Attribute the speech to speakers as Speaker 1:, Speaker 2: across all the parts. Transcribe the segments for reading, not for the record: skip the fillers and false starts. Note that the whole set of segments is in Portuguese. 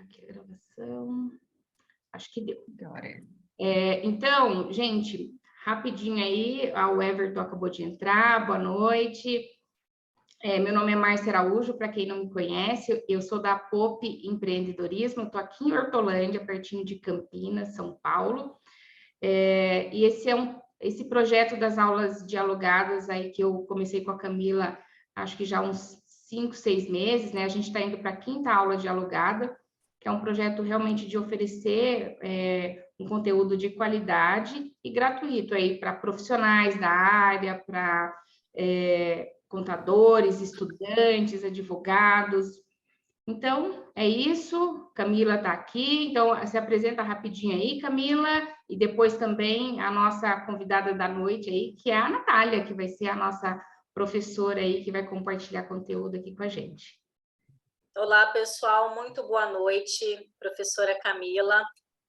Speaker 1: aqui a gravação. Acho que deu.
Speaker 2: Agora.
Speaker 1: Então, gente, rapidinho aí, o Everton acabou de entrar, boa noite. Meu nome é Márcia Araújo, para quem não me conhece, eu sou da POP Empreendedorismo, estou aqui em Hortolândia, pertinho de Campinas, São Paulo. E esse projeto das aulas dialogadas aí que eu comecei com a Camila, acho que já há uns 5, 6 meses, né? A gente está indo para a 5ª aula dialogada, que é um projeto realmente de oferecer um conteúdo de qualidade e gratuito aí para profissionais da área, para contadores, estudantes, advogados. Então, é isso. Camila está aqui, então se apresenta rapidinho aí, Camila, e depois também a nossa convidada da noite aí, que é a Natália, que vai ser a nossa professora aí, que vai compartilhar conteúdo aqui com a gente.
Speaker 3: Olá, pessoal, muito boa noite, professora Camila.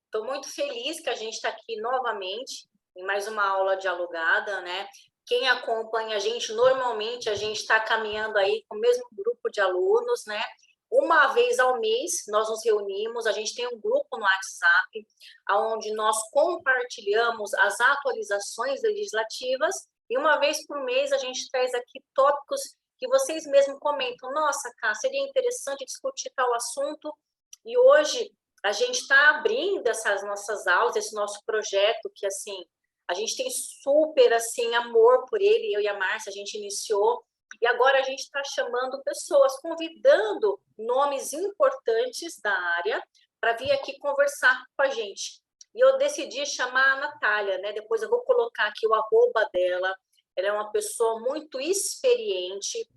Speaker 3: Estou muito feliz que a gente está aqui novamente em mais uma aula dialogada, né? Quem acompanha a gente, normalmente a gente está caminhando aí com o mesmo grupo de alunos, né? Uma vez ao mês nós nos reunimos, a gente tem um grupo no WhatsApp, onde nós compartilhamos as atualizações legislativas e uma vez por mês a gente traz aqui tópicos que vocês mesmos comentam, nossa, Cá, seria interessante discutir tal assunto, e hoje a gente está abrindo essas nossas aulas, esse nosso projeto, que, assim, a gente tem super, assim, amor por ele, eu e a Márcia, a gente iniciou, e agora a gente está chamando pessoas, convidando nomes importantes da área para vir aqui conversar com a gente. E eu decidi chamar a Natália, né? Depois eu vou colocar aqui o arroba dela. Ela é uma pessoa muito experiente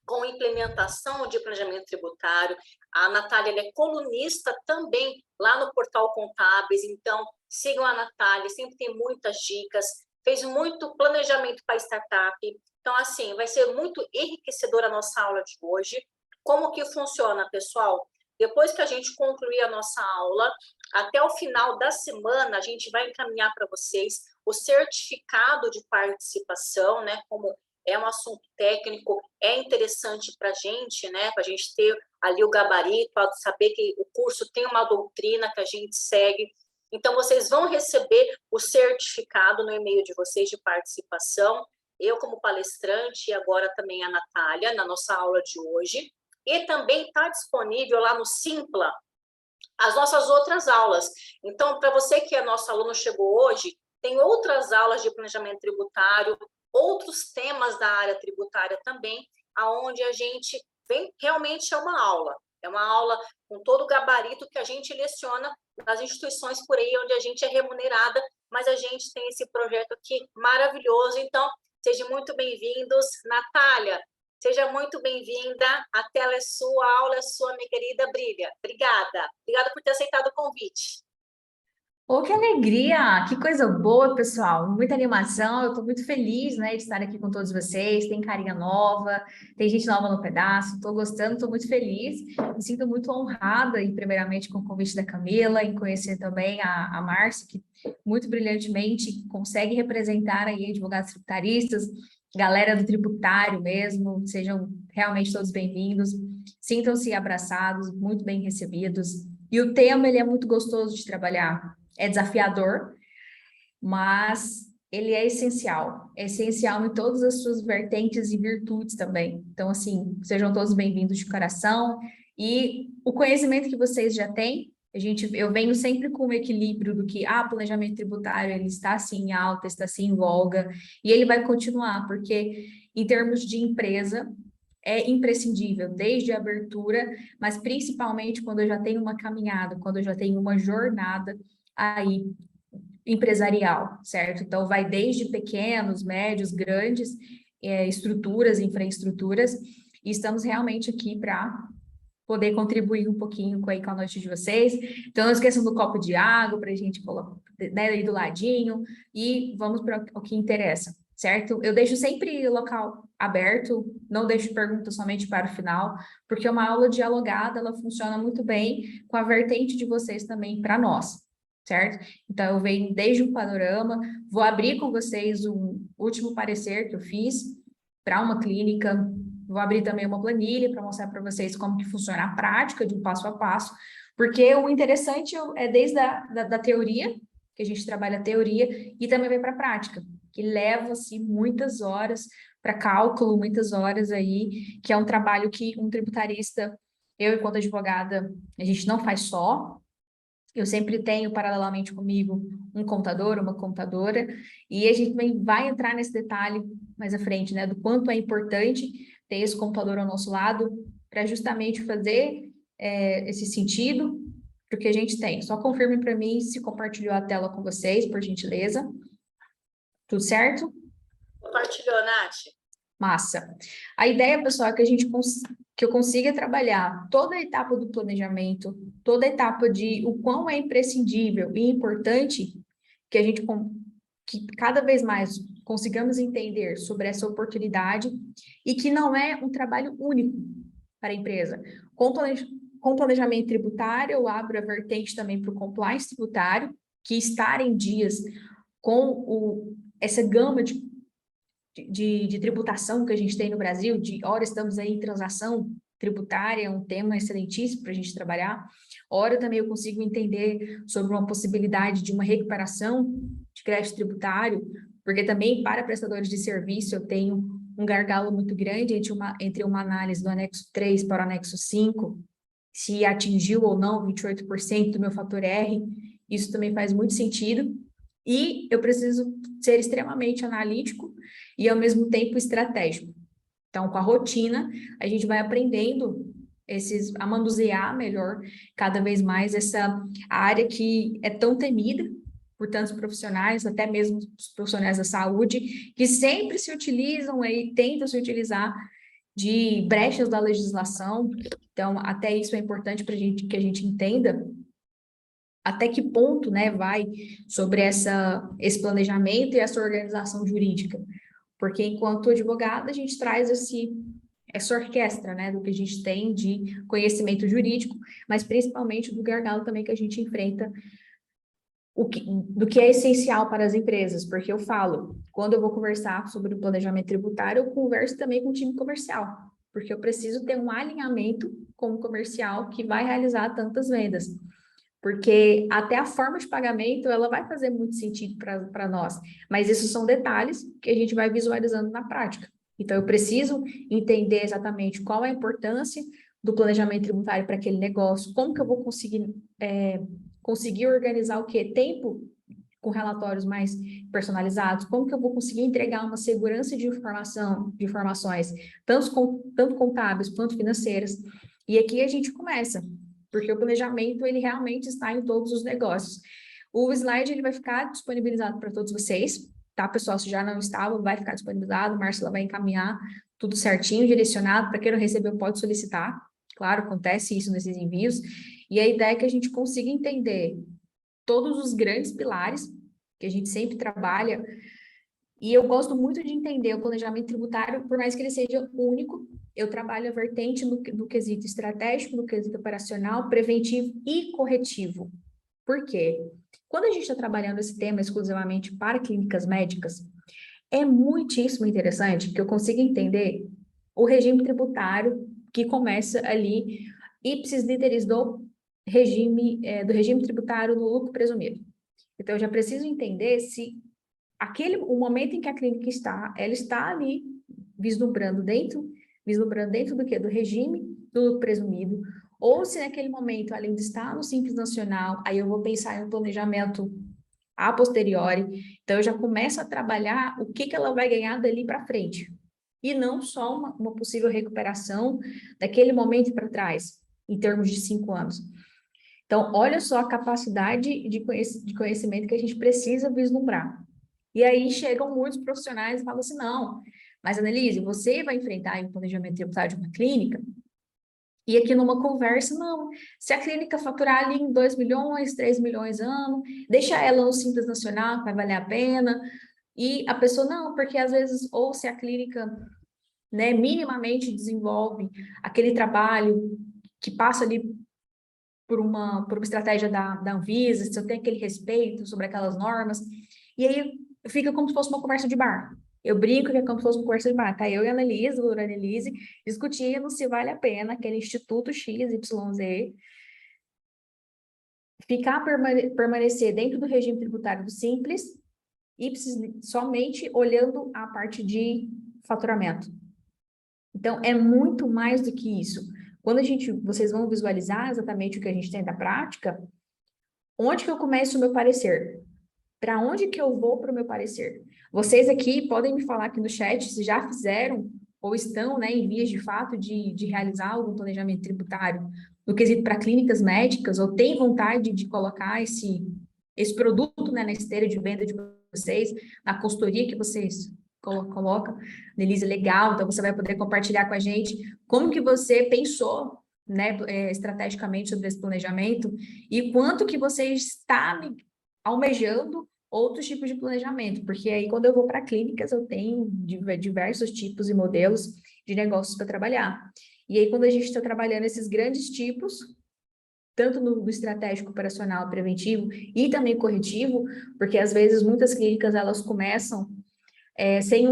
Speaker 3: com implementação de planejamento tributário. A Natália ela é colunista também lá no Portal Contábeis, então sigam a Natália, sempre tem muitas dicas, fez muito planejamento para startup. Então, assim, vai ser muito enriquecedora a nossa aula de hoje. Como que funciona, pessoal? Depois que a gente concluir a nossa aula, até o final da semana, a gente vai encaminhar para vocês o certificado de participação, né? Como é um assunto técnico, é interessante para a gente, né? Para a gente ter ali o gabarito, para saber que o curso tem uma doutrina que a gente segue. Então, vocês vão receber o certificado no e-mail de vocês de participação. Eu, como palestrante, e agora também a Natália, na nossa aula de hoje. E também está disponível lá no Simpla as nossas outras aulas. Então, para você que é nosso aluno, chegou hoje, tem outras aulas de planejamento tributário, outros temas da área tributária também, aonde a gente vem, realmente é uma aula com todo o gabarito que a gente leciona nas instituições por aí, onde a gente é remunerada, mas a gente tem esse projeto aqui maravilhoso. Então, sejam muito bem-vindos. Natália, seja muito bem-vinda. A tela é sua, a aula é sua, minha querida Brilha. Obrigada. Obrigada por ter aceitado o convite.
Speaker 2: Oh, que alegria! Que coisa boa, pessoal! Muita animação, eu estou muito feliz, né, de estar aqui com todos vocês. Tem carinha nova, tem gente nova no pedaço, estou gostando, estou muito feliz. Me sinto muito honrada, e primeiramente com o convite da Camila, em conhecer também a Márcia, que muito brilhantemente consegue representar aí advogados tributaristas, galera do tributário mesmo. Sejam realmente todos bem-vindos, sintam-se abraçados, muito bem recebidos. E o tema, ele é muito gostoso de trabalhar. É desafiador, mas ele é essencial em todas as suas vertentes e virtudes também. Então, assim, sejam todos bem-vindos de coração, e o conhecimento que vocês já têm, eu venho sempre com o equilíbrio do que, planejamento tributário, ele está assim em alta, está assim em voga, e ele vai continuar, porque em termos de empresa, é imprescindível, desde a abertura, mas principalmente quando eu já tenho uma caminhada, quando eu já tenho uma jornada aí empresarial, certo? Então, vai desde pequenos, médios, grandes estruturas, infraestruturas, e estamos realmente aqui para poder contribuir um pouquinho com a noite de vocês. Então, não esqueçam do copo de água para a gente colocar, né, aí do ladinho, e vamos para o que interessa, certo? Eu deixo sempre o local aberto, não deixo perguntas somente para o final, porque uma aula dialogada, ela funciona muito bem com a vertente de vocês também para nós, certo? Então, eu venho desde o panorama, vou abrir com vocês um último parecer que eu fiz para uma clínica vou abrir também uma planilha para mostrar para vocês como que funciona a prática de um passo a passo, porque o interessante é desde da teoria, que a gente trabalha a teoria, e também vai para a prática, que leva-se muitas horas para cálculo, muitas horas aí, que é um trabalho que um tributarista, eu enquanto advogada, a gente não faz só, eu sempre tenho paralelamente comigo um contador, uma contadora, e a gente também vai entrar nesse detalhe mais à frente, né, do quanto é importante ter esse contador ao nosso lado para justamente fazer esse sentido do que a gente tem. Só confirme para mim se compartilhou a tela com vocês, por gentileza. Tudo certo?
Speaker 3: Compartilhou, Nath?
Speaker 2: Massa. A ideia, pessoal, é que que eu consiga trabalhar toda a etapa do planejamento, toda a etapa de o quão é imprescindível e importante que a gente que cada vez mais consigamos entender sobre essa oportunidade e que não é um trabalho único para a empresa. Com planejamento tributário, eu abro a vertente também para o compliance tributário, que estar em dias com essa gama de tributação que a gente tem no Brasil, ora estamos aí em transação tributária, é um tema excelentíssimo para a gente trabalhar, ora também eu consigo entender sobre uma possibilidade de uma recuperação de crédito tributário, porque também para prestadores de serviço eu tenho um gargalo muito grande entre uma análise do anexo 3 para o anexo 5, se atingiu ou não 28% do meu fator R, isso também faz muito sentido, e eu preciso ser extremamente analítico e, ao mesmo tempo, estratégico. Então, com a rotina, a gente vai aprendendo a manusear melhor, cada vez mais, essa área que é tão temida por tantos profissionais, até mesmo os profissionais da saúde, que sempre se utilizam e tentam se utilizar de brechas da legislação. Então, até isso é importante para que a gente entenda até que ponto, né, vai sobre esse planejamento e essa organização jurídica. Porque, enquanto advogada, a gente traz essa orquestra, né, do que a gente tem de conhecimento jurídico, mas principalmente do gargalo também que a gente enfrenta, do que é essencial para as empresas, porque eu falo, quando eu vou conversar sobre o planejamento tributário, eu converso também com o time comercial, porque eu preciso ter um alinhamento com o comercial que vai realizar tantas vendas. Porque até a forma de pagamento, ela vai fazer muito sentido para nós, mas isso são detalhes que a gente vai visualizando na prática. Então, eu preciso entender exatamente qual é a importância do planejamento tributário para aquele negócio, como que eu vou conseguir organizar o quê? Tempo com relatórios mais personalizados, como que eu vou conseguir entregar uma segurança de informações, tanto contábeis quanto financeiras. E aqui a gente começa, porque o planejamento, ele realmente está em todos os negócios. O slide, ele vai ficar disponibilizado para todos vocês, tá, pessoal? Se já não estava, vai ficar disponibilizado, Marcela vai encaminhar tudo certinho, direcionado, para quem não recebeu pode solicitar, claro, acontece isso nesses envios, e a ideia é que a gente consiga entender todos os grandes pilares que a gente sempre trabalha, e eu gosto muito de entender o planejamento tributário, por mais que ele seja único, eu trabalho a vertente no quesito estratégico, no quesito operacional, preventivo e corretivo. Por quê? Quando a gente está trabalhando esse tema exclusivamente para clínicas médicas, é muitíssimo interessante que eu consiga entender o regime tributário que começa ali, ipsis literis do regime tributário do lucro presumido. Então, eu já preciso entender se o momento em que a clínica ela está ali vislumbrando dentro do quê? Do regime do lucro presumido, ou se naquele momento, além de estar no Simples Nacional, aí eu vou pensar em um planejamento a posteriori, então eu já começo a trabalhar o que ela vai ganhar dali para frente, e não só uma possível recuperação daquele momento para trás, em termos de 5 anos. Então, olha só a capacidade de conhecimento que a gente precisa vislumbrar. E aí chegam muitos profissionais e falam assim, não, mas Annelise, você vai enfrentar o planejamento tributário de uma clínica? E aqui numa conversa, não, se a clínica faturar ali em 2 milhões, 3 milhões ano, deixa ela no Simples Nacional, que vai valer a pena. E a pessoa, não, porque às vezes, ou se a clínica, né, minimamente desenvolve aquele trabalho que passa ali por uma estratégia da Anvisa, se eu tenho aquele respeito sobre aquelas normas, e aí fica como se fosse uma conversa de bar. Eu brinco que é como se fosse uma conversa de bar, tá? Eu e a Annelise, a doutora Annelise, discutíamos se vale a pena aquele Instituto XYZ permanecer dentro do regime tributário do Simples e somente olhando a parte de faturamento. Então, é muito mais do que isso. Quando vocês vão visualizar exatamente o que a gente tem da prática, onde que eu começo o meu parecer? Para onde que eu vou para o meu parecer? Vocês aqui podem me falar aqui no chat se já fizeram ou estão, né, em vias de fato de realizar algum planejamento tributário no quesito para clínicas médicas, ou tem vontade de colocar esse produto, né, na esteira de venda de vocês, na consultoria que vocês colocam. Denise, legal, então você vai poder compartilhar com a gente como que você pensou, né, estrategicamente sobre esse planejamento e quanto que você está almejando outros tipos de planejamento, porque aí quando eu vou para clínicas eu tenho diversos tipos e modelos de negócios para trabalhar. E aí quando a gente está trabalhando esses grandes tipos, tanto no estratégico, operacional, preventivo e também corretivo, porque às vezes muitas clínicas elas começam sem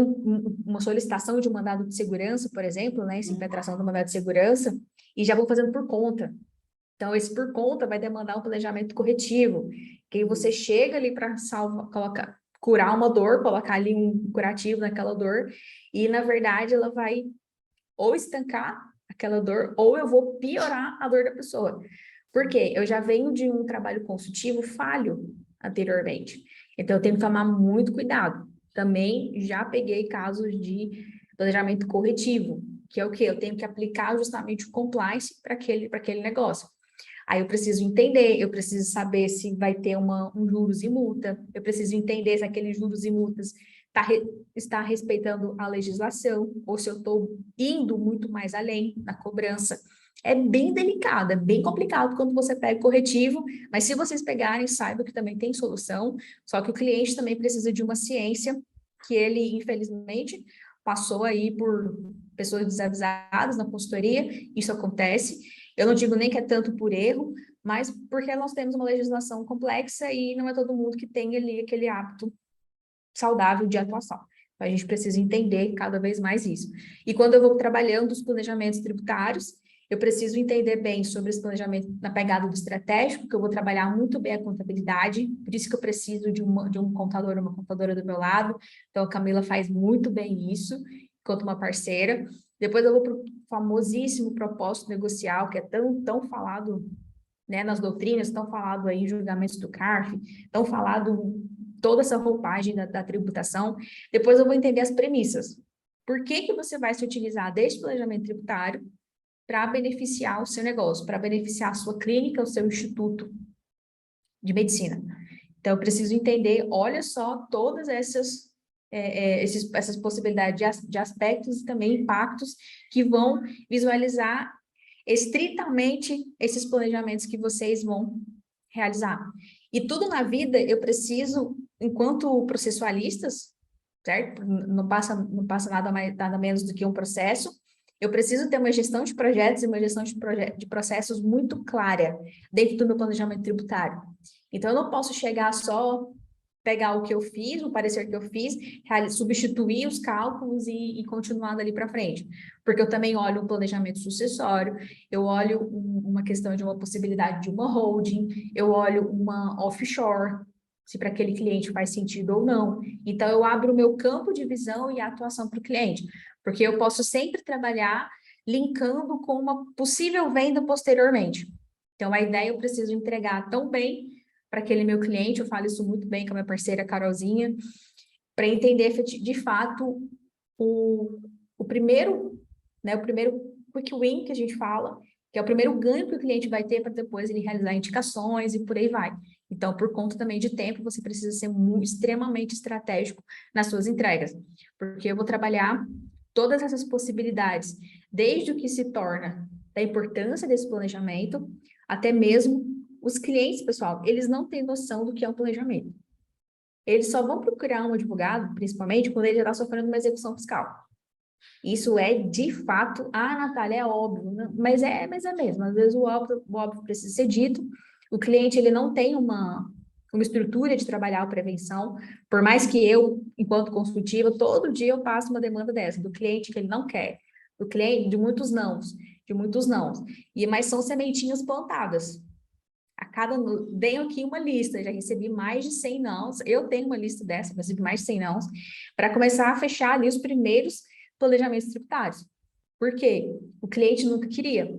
Speaker 2: uma solicitação de um mandado de segurança, por exemplo, né, essa impetração do mandado de segurança, e já vão fazendo por conta. Então, esse por conta vai demandar um planejamento corretivo, que aí você chega ali para curar uma dor, colocar ali um curativo naquela dor, e na verdade ela vai ou estancar aquela dor, ou eu vou piorar a dor da pessoa. Por quê? Eu já venho de um trabalho consultivo falho anteriormente, então eu tenho que tomar muito cuidado. Também já peguei casos de planejamento corretivo, que é o quê? Eu tenho que aplicar justamente o compliance para aquele negócio. Aí eu preciso entender, eu preciso saber se vai ter um juros e multa, eu preciso entender se aqueles juros e multas está respeitando a legislação, ou se eu estou indo muito mais além na cobrança. É bem delicado, é bem complicado quando você pega o corretivo, mas se vocês pegarem, saiba que também tem solução, só que o cliente também precisa de uma ciência que ele, infelizmente, passou aí por pessoas desavisadas na consultoria, isso acontece. Eu não digo nem que é tanto por erro, mas porque nós temos uma legislação complexa e não é todo mundo que tem ali aquele hábito saudável de atuação. Então, a gente precisa entender cada vez mais isso. E quando eu vou trabalhando os planejamentos tributários, eu preciso entender bem sobre esse planejamento na pegada do estratégico, que eu vou trabalhar muito bem a contabilidade, por isso que eu preciso de um contador, uma contadora do meu lado. Então, a Camila faz muito bem isso, enquanto uma parceira. Depois eu vou para o famosíssimo propósito negocial, que é tão falado, né, nas doutrinas, tão falado aí em julgamentos do CARF, tão falado toda essa roupagem da tributação. Depois eu vou entender as premissas. Por que que você vai se utilizar desse planejamento tributário para beneficiar o seu negócio, para beneficiar a sua clínica, o seu instituto de medicina? Então, eu preciso entender, olha só, todas essas possibilidades de aspectos e também impactos que vão visualizar estritamente esses planejamentos que vocês vão realizar. E tudo na vida eu preciso, enquanto processualistas, certo? Não passa nada menos do que um processo. Eu preciso ter uma gestão de projetos e uma gestão de processos muito clara dentro do meu planejamento tributário. Então, eu não posso chegar só, pegar o que eu fiz, o parecer que eu fiz, substituir os cálculos e continuar dali para frente. Porque eu também olho um planejamento sucessório, eu olho uma questão de uma possibilidade de uma holding, eu olho uma offshore, se para aquele cliente faz sentido ou não. Então, eu abro o meu campo de visão e atuação para o cliente, porque eu posso sempre trabalhar linkando com uma possível venda posteriormente. Então, a ideia eu preciso entregar tão bem para aquele meu cliente, eu falo isso muito bem com a minha parceira Carolzinha, para entender de fato o primeiro, né, o primeiro quick win que a gente fala, que é o primeiro ganho que o cliente vai ter para depois ele realizar indicações e por aí vai. Então, por conta também de tempo, você precisa ser extremamente estratégico nas suas entregas, porque eu vou trabalhar todas essas possibilidades, desde o que se torna da importância desse planejamento, até mesmo os clientes, pessoal, eles não têm noção do que é um planejamento. Eles só vão procurar um advogado, principalmente, quando ele já está sofrendo uma execução fiscal. Isso é, de fato, Natália, é óbvio, né? mas é mesmo. Às vezes o óbvio precisa ser dito. O cliente, ele não tem uma estrutura de trabalhar a prevenção, por mais que eu, enquanto consultiva, todo dia eu passo uma demanda dessa, do cliente que ele não quer, do cliente, de muitos nãos, mas são sementinhas plantadas. Venho aqui uma lista, já recebi mais de 100 nãos, eu tenho uma lista dessa, recebi mais de 100 nãos, para começar a fechar ali os primeiros planejamentos tributários. Por quê? O cliente nunca queria.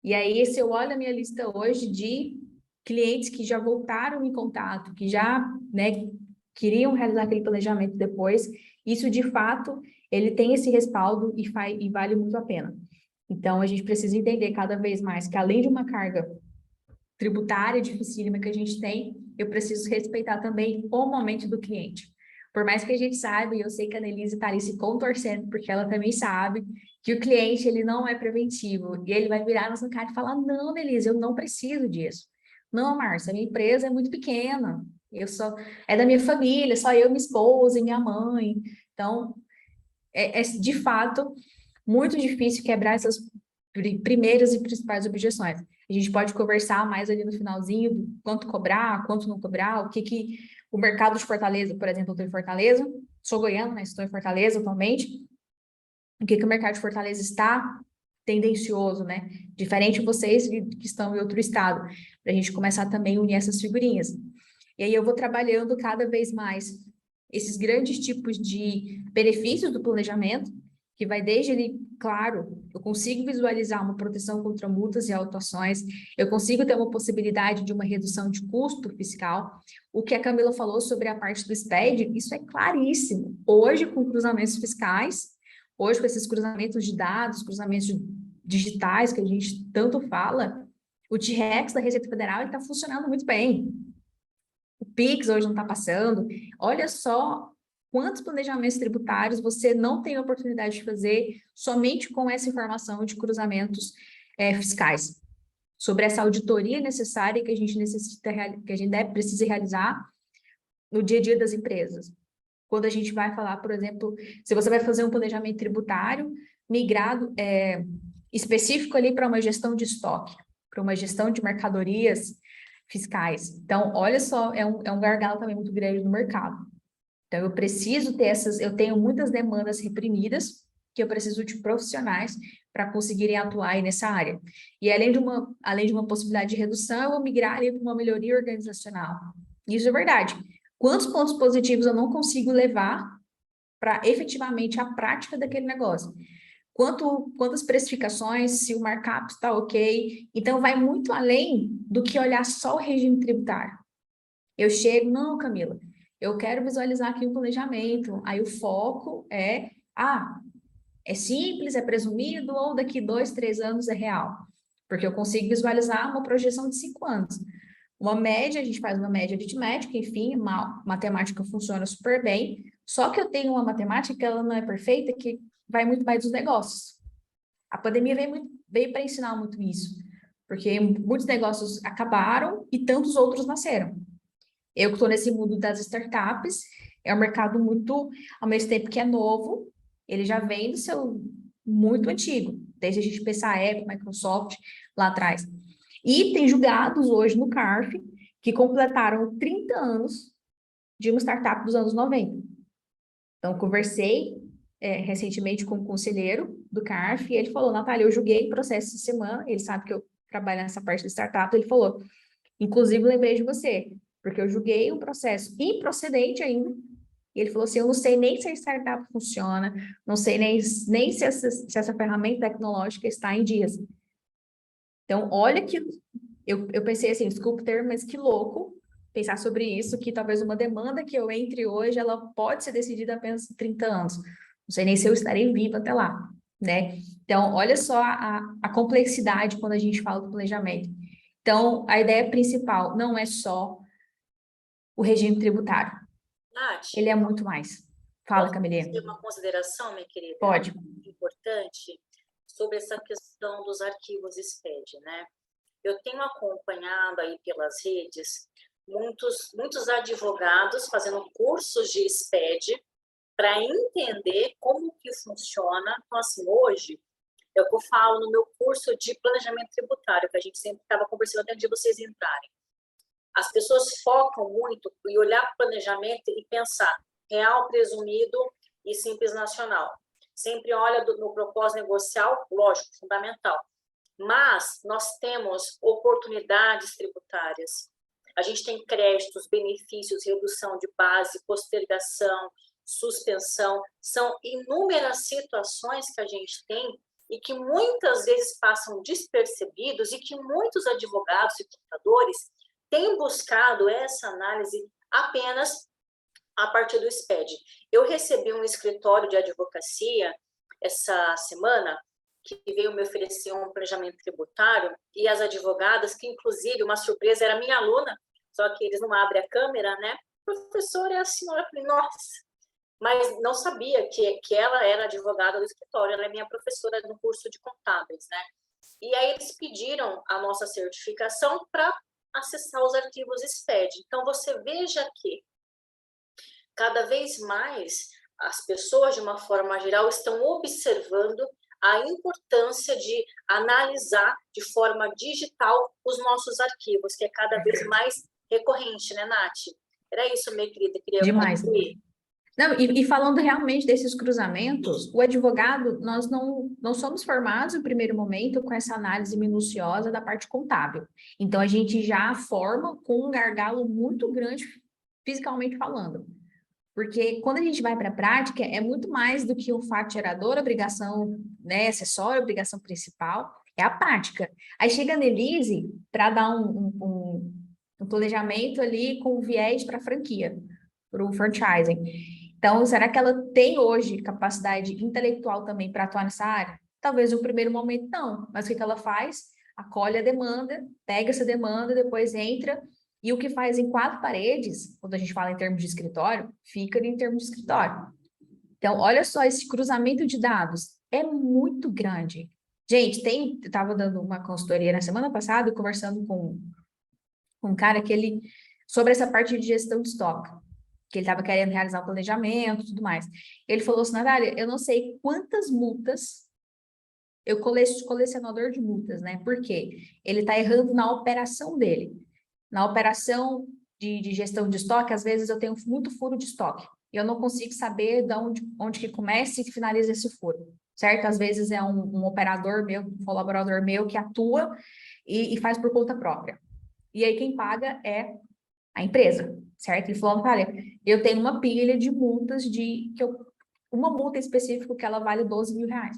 Speaker 2: E aí, se eu olho a minha lista hoje de clientes que já voltaram em contato, que já, né, queriam realizar aquele planejamento depois, isso de fato, ele tem esse respaldo e vale muito a pena. Então, a gente precisa entender cada vez mais que além de uma carga tributária dificílima que a gente tem, eu preciso respeitar também o momento do cliente. Por mais que a gente saiba, e eu sei que a Annelise está ali se contorcendo, porque ela também sabe que o cliente, ele não é preventivo, e ele vai virar na nossa cara e falar, não, Annelise, eu não preciso disso. Não, Márcia, minha empresa é muito pequena, é da minha família, só eu, minha esposa e minha mãe. Então, é de fato muito difícil quebrar essas primeiras e principais objeções. A gente pode conversar mais ali no finalzinho do quanto cobrar, quanto não cobrar, o que o mercado de Fortaleza, por exemplo, eu estou em Fortaleza, sou goiana, mas estou em Fortaleza atualmente, o que o mercado de Fortaleza está tendencioso, né? Diferente de vocês que estão em outro estado, para a gente começar também a unir essas figurinhas. E aí eu vou trabalhando cada vez mais esses grandes tipos de benefícios do planejamento, que vai desde ele, claro, eu consigo visualizar uma proteção contra multas e autuações, eu consigo ter uma possibilidade de uma redução de custo fiscal. O que a Camila falou sobre a parte do SPED, isso é claríssimo. Hoje, com cruzamentos fiscais, hoje com esses cruzamentos de dados, cruzamentos digitais que a gente tanto fala, o T-Rex da Receita Federal está funcionando muito bem. O Pix hoje não está passando. Olha só quantos planejamentos tributários você não tem a oportunidade de fazer somente com essa informação de cruzamentos fiscais. Sobre essa auditoria necessária que a gente precisa realizar no dia a dia das empresas. Quando a gente vai falar, por exemplo, se você vai fazer um planejamento tributário migrado específico ali para uma gestão de estoque, para uma gestão de mercadorias fiscais. Então, olha só, é um gargalo também muito grande no mercado. Então, eu preciso ter eu tenho muitas demandas reprimidas, que eu preciso de profissionais para conseguirem atuar aí nessa área. E além de uma possibilidade de redução, eu vou migrar ali para uma melhoria organizacional. Isso é verdade. Quantos pontos positivos eu não consigo levar para efetivamente a prática daquele negócio? Quantas precificações, se o markup está ok. Então, vai muito além do que olhar só o regime tributário. Eu chego, não, Camila, eu quero visualizar aqui o planejamento. Aí o foco é simples, é presumido, ou daqui 2, 3 anos é real. Porque eu consigo visualizar uma projeção de 5 anos. Uma média, a gente faz uma média aritmética, enfim, matemática funciona super bem, só que eu tenho uma matemática que ela não é perfeita, que vai muito mais dos negócios. A pandemia veio para ensinar muito isso, porque muitos negócios acabaram e tantos outros nasceram. Eu que estou nesse mundo das startups, é um mercado muito, ao mesmo tempo que é novo, ele já vem do seu muito antigo, desde a gente pensar a Apple, Microsoft, lá atrás. E tem julgados hoje no CARF que completaram 30 anos de uma startup dos anos 90. Então, conversei recentemente com um conselheiro do CARF e ele falou, Natália, eu julguei o processo essa semana, ele sabe que eu trabalho nessa parte de startup, ele falou, inclusive lembrei de você, porque eu julguei um processo improcedente ainda, e ele falou assim, eu não sei nem se a startup funciona, não sei nem se essa ferramenta tecnológica está em dias. Então, olha que... Eu pensei assim, desculpa o termo, mas que louco pensar sobre isso, que talvez uma demanda que eu entre hoje, ela pode ser decidida apenas em 30 anos. Não sei nem se eu estarei viva até lá, né? Então, olha só a complexidade quando a gente fala do planejamento. Então, a ideia principal não é só o regime tributário.
Speaker 3: Nath,
Speaker 2: Ele é muito mais. Fala, Camilinha.
Speaker 3: Posso fazer uma consideração, minha querida?
Speaker 2: Pode.
Speaker 3: Importante sobre essa questão dos arquivos SPED, né? Eu tenho acompanhado aí pelas redes muitos advogados fazendo cursos de SPED para entender como que funciona. Então, assim, hoje, é o que eu falo no meu curso de planejamento tributário, que a gente sempre estava conversando até de vocês entrarem. As pessoas focam muito em olhar para o planejamento e pensar real, presumido e simples nacional. Sempre olha no propósito negocial, lógico, fundamental. Mas nós temos oportunidades tributárias. A gente tem créditos, benefícios, redução de base, postergação, suspensão. São inúmeras situações que a gente tem e que muitas vezes passam despercebidos e que muitos advogados e contadores têm buscado essa análise apenas a partir do SPED. Eu recebi um escritório de advocacia essa semana que veio me oferecer um planejamento tributário e as advogadas, que inclusive uma surpresa, era minha aluna, só que eles não abrem a câmera, né? Professora, é a senhora, falei, nossa, mas não sabia que ela era advogada do escritório, ela é minha professora no curso de contábeis, né? E aí eles pediram a nossa certificação para acessar os arquivos SPED. Então, você veja que cada vez mais as pessoas, de uma forma geral, estão observando a importância de analisar de forma digital os nossos arquivos, que é cada vez mais recorrente, né, Nath? Era isso, minha querida, queria
Speaker 2: Demais.
Speaker 3: concluir.
Speaker 2: Não, e falando realmente desses cruzamentos, o advogado, nós não somos formados no primeiro momento com essa análise minuciosa da parte contábil. Então, a gente já forma com um gargalo muito grande, fisicamente falando. Porque quando a gente vai para a prática, é muito mais do que o fato gerador, obrigação, né, acessória, obrigação principal, é a prática. Aí chega a Nelise para dar um planejamento ali com viés para a franquia, para o franchising. Então, será que ela tem hoje capacidade intelectual também para atuar nessa área? Talvez no primeiro momento não, mas o que ela faz? Acolhe a demanda, pega essa demanda, depois entra, e o que faz em 4 paredes, quando a gente fala em termos de escritório, fica em termos de escritório. Então, olha só, esse cruzamento de dados é muito grande. Gente, eu estava dando uma consultoria na semana passada, conversando com um cara sobre essa parte de gestão de estoque, que ele estava querendo realizar o planejamento e tudo mais. Ele falou assim, Natália, eu não sei quantas multas, eu colecionador de multas, né? Por quê? Ele está errando na operação dele. Na operação de gestão de estoque, às vezes eu tenho muito furo de estoque. E eu não consigo saber de onde que começa e que finaliza esse furo, certo? Às vezes é um operador meu, um colaborador meu que atua e faz por conta própria. E aí quem paga é a empresa, certo? Ele falou, olha, eu tenho uma pilha de multas uma multa específica que ela vale R$12.000.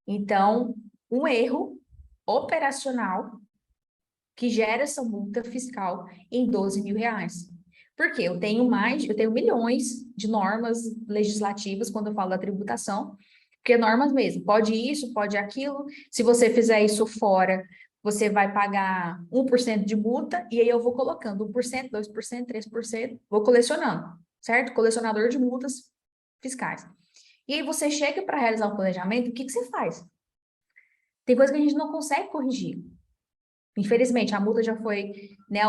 Speaker 2: Então, um erro operacional que gera essa multa fiscal em R$12.000. Por quê? Eu tenho milhões de normas legislativas quando eu falo da tributação, porque normas mesmo, pode isso, pode aquilo, se você fizer isso fora, você vai pagar 1% de multa, e aí eu vou colocando 1%, 2%, 3%, vou colecionando, certo? Colecionador de multas fiscais. E aí você chega para realizar um planejamento, o que você faz? Tem coisa que a gente não consegue corrigir. Infelizmente, a multa já foi, né,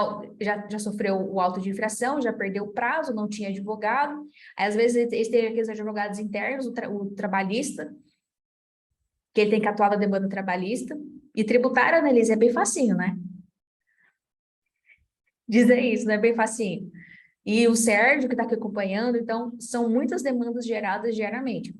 Speaker 2: já sofreu o auto de infração, já perdeu o prazo, não tinha advogado. Aí, às vezes, eles têm aqueles advogados internos, o trabalhista, que ele tem que atuar na demanda trabalhista. E tributário, Annelise, é bem facinho, né? Dizer isso, né? Bem facinho. E o Sérgio, que está aqui acompanhando, então, são muitas demandas geradas diariamente.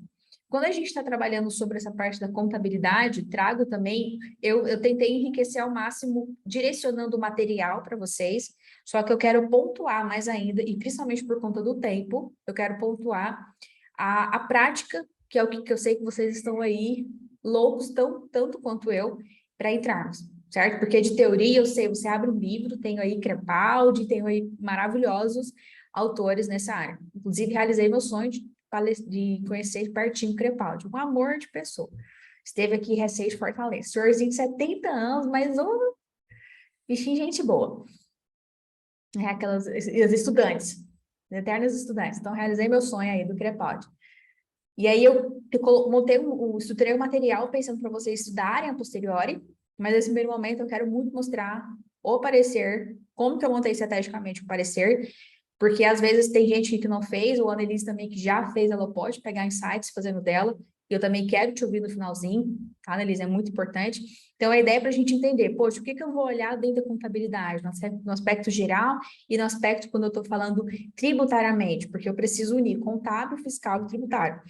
Speaker 2: Quando a gente está trabalhando sobre essa parte da contabilidade, trago também, eu tentei enriquecer ao máximo, direcionando o material para vocês, só que eu quero pontuar mais ainda, e principalmente por conta do tempo, eu quero pontuar a prática, que é o que eu sei que vocês estão aí loucos, tanto quanto eu, para entrarmos, certo? Porque de teoria, eu sei, você abre um livro, tenho aí Crepaldi, tenho aí maravilhosos autores nessa área. Inclusive, realizei meu sonho de conhecer pertinho Crepaldi, um amor de pessoa. Esteve aqui recém de Fortaleza, senhorzinho de 70 anos, mas bichinho gente boa. É aquelas, as estudantes, eternas estudantes. Então, realizei meu sonho aí do Crepaldi. E aí eu estruturei o material pensando para vocês estudarem a posteriori, mas nesse primeiro momento eu quero muito mostrar o parecer, como que eu montei estrategicamente o parecer, porque às vezes tem gente que não fez, ou a Annelise também que já fez, ela pode pegar insights fazendo dela, Eu também quero te ouvir no finalzinho, tá, Annelise? É muito importante. Então, a ideia é para a gente entender, poxa, o que que eu vou olhar dentro da contabilidade, no aspecto geral e no aspecto quando eu estou falando tributariamente, porque eu preciso unir contábil, fiscal e tributário,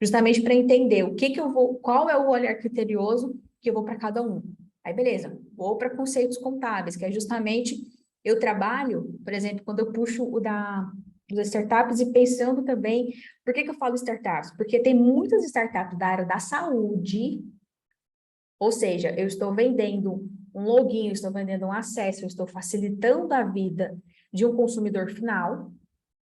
Speaker 2: justamente para entender o que que eu vou, qual é o olhar criterioso que eu vou para cada um. Aí, beleza, vou para conceitos contábeis, que é justamente, eu trabalho, por exemplo, quando eu puxo das startups e pensando também, por que que eu falo startups? Porque tem muitas startups da área da saúde, ou seja, eu estou vendendo um login, eu estou vendendo um acesso, eu estou facilitando a vida de um consumidor final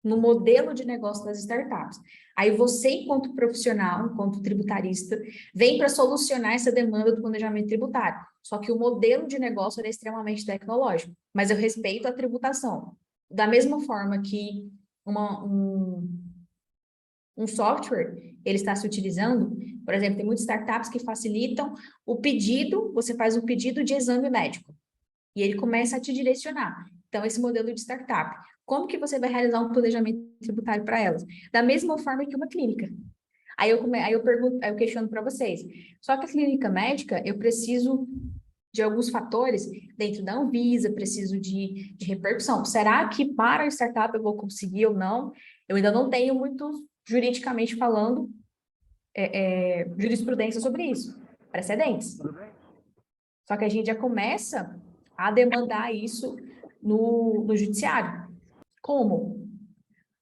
Speaker 2: no modelo de negócio das startups. Aí você, enquanto profissional, enquanto tributarista, vem para solucionar essa demanda do planejamento tributário. Só que o modelo de negócio é extremamente tecnológico, mas eu respeito a tributação. Da mesma forma que um software, ele está se utilizando, por exemplo, tem muitas startups que facilitam o pedido, você faz um pedido de exame médico, e ele começa a te direcionar. Então, esse modelo de startup, como que você vai realizar um planejamento tributário para elas? Da mesma forma que uma clínica. Aí eu questiono para vocês. Só que a clínica médica, eu preciso de alguns fatores dentro da Anvisa, preciso de repercussão. Será que para a startup eu vou conseguir ou não? Eu ainda não tenho muito, juridicamente falando, jurisprudência sobre isso, precedentes. Só que a gente já começa a demandar isso no judiciário. Como?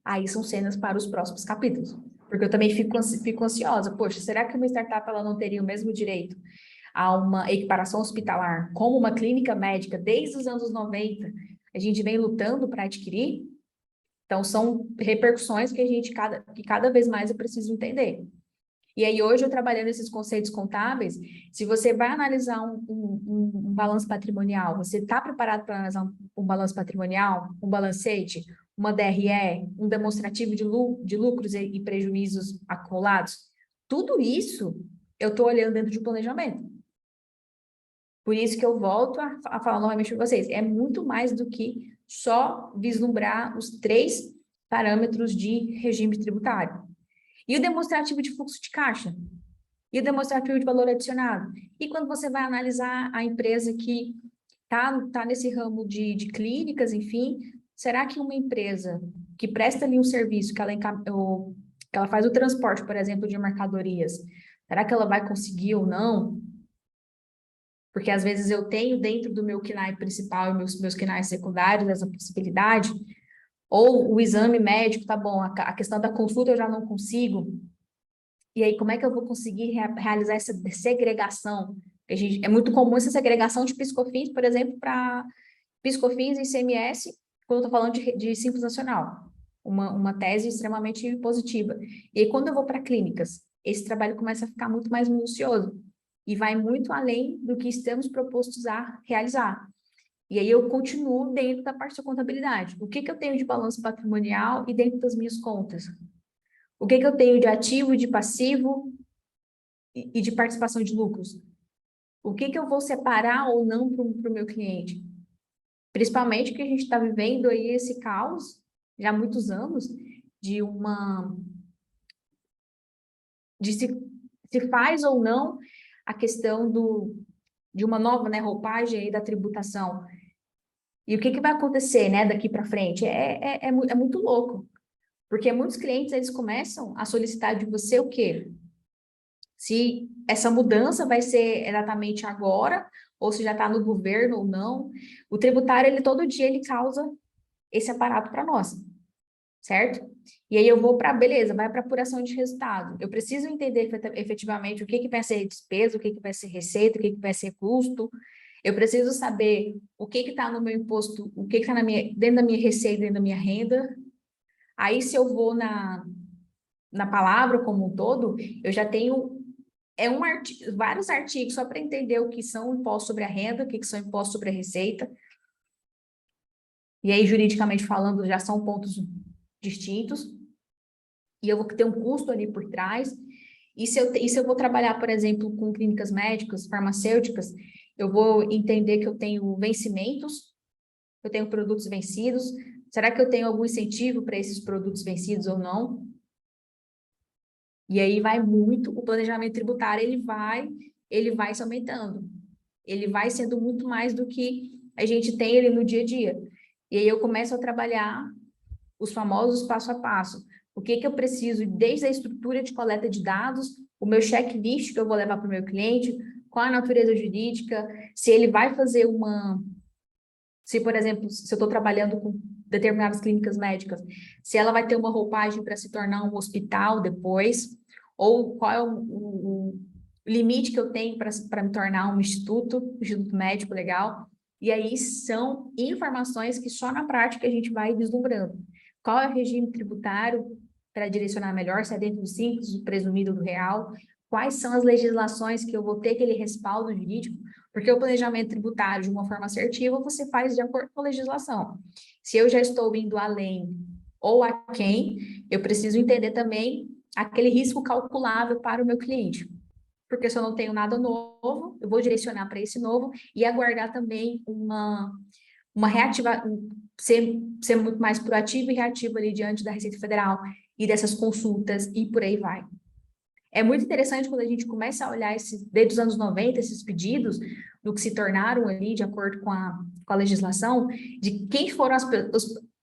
Speaker 2: Aí são cenas para os próximos capítulos. Porque eu também fico ansiosa. Poxa, será que uma startup ela não teria o mesmo direito a uma equiparação hospitalar como uma clínica médica desde os anos 90? A gente vem lutando para adquirir? Então, são repercussões que cada vez mais eu preciso entender. E aí, hoje, eu trabalhando esses conceitos contábeis, se você vai analisar um balanço patrimonial, você está preparado para analisar um balanço patrimonial, um balancete, uma DRE, um demonstrativo de lucros e prejuízos acumulados? Tudo isso eu estou olhando dentro de um planejamento. Por isso que eu volto a falar novamente para vocês, é muito mais do que só vislumbrar os 3 parâmetros de regime tributário. E o demonstrativo de fluxo de caixa? E o demonstrativo de valor adicionado? E quando você vai analisar a empresa que tá nesse ramo de clínicas, enfim, será que uma empresa que presta ali um serviço, que ela faz o transporte, por exemplo, de mercadorias, será que ela vai conseguir ou não? Porque às vezes eu tenho dentro do meu KNAI principal e meus KNAIs secundários essa possibilidade, ou o exame médico, tá bom, a questão da consulta eu já não consigo, e aí como é que eu vou conseguir realizar essa segregação? É muito comum essa segregação de PiscoFins, por exemplo, para PiscoFins e ICMS, quando eu estou falando de Simples Nacional, uma tese extremamente positiva. E aí quando eu vou para clínicas, esse trabalho começa a ficar muito mais minucioso, e vai muito além do que estamos propostos a realizar. E aí eu continuo dentro da parte da contabilidade. O que que eu tenho de balanço patrimonial e dentro das minhas contas? O que que eu tenho de ativo, de passivo e de participação de lucros? O que que eu vou separar ou não para o meu cliente? Principalmente que a gente está vivendo aí esse caos, já há muitos anos, de se faz ou não a questão de uma nova, né, roupagem aí da tributação. E o que que vai acontecer, né, daqui para frente? É muito louco, porque muitos clientes, eles começam a solicitar de você o quê? Se essa mudança vai ser exatamente agora, ou se já está no governo ou não. O tributário, ele todo dia, ele causa esse aparato para nós, certo? E aí eu vou para, beleza, vai para apuração de resultado. Eu preciso entender efetivamente o que que vai ser despesa, o que que vai ser receita, o que que vai ser custo. Eu preciso saber o que está no meu imposto, o que está dentro da minha receita, dentro da minha renda. Aí, se eu vou na palavra como um todo, eu já tenho vários artigos só para entender o que são impostos sobre a renda, o que são impostos sobre a receita. E aí, juridicamente falando, já são pontos distintos. E eu vou ter um custo ali por trás. E se eu vou trabalhar, por exemplo, com clínicas médicas, farmacêuticas, eu vou entender que eu tenho vencimentos, eu tenho produtos vencidos. Será que eu tenho algum incentivo para esses produtos vencidos ou não? E aí vai muito, o planejamento tributário, ele vai se aumentando. Ele vai sendo muito mais do que a gente tem ele no dia a dia. E aí eu começo a trabalhar os famosos passo a passo. O que que eu preciso, desde a estrutura de coleta de dados, o meu checklist que eu vou levar para o meu cliente, qual a natureza jurídica, se ele vai fazer se, por exemplo, se eu estou trabalhando com determinadas clínicas médicas, se ela vai ter uma roupagem para se tornar um hospital depois, ou qual é o limite que eu tenho para me tornar um instituto médico legal. E aí são informações que só na prática a gente vai vislumbrando. Qual é o regime tributário para direcionar melhor, se é dentro do simples, do presumido, do real? Quais são as legislações que eu vou ter aquele respaldo jurídico? Porque o planejamento tributário, de uma forma assertiva, você faz de acordo com a legislação. Se eu já estou indo além ou a quem, eu preciso entender também aquele risco calculável para o meu cliente. Porque se eu não tenho nada novo, eu vou direcionar para esse novo e aguardar também uma reativa, ser muito mais proativo e reativo ali diante da Receita Federal e dessas consultas e por aí vai. É muito interessante quando a gente começa a olhar desde os anos 90, esses pedidos, do que se tornaram ali, de acordo com a legislação, de quem foram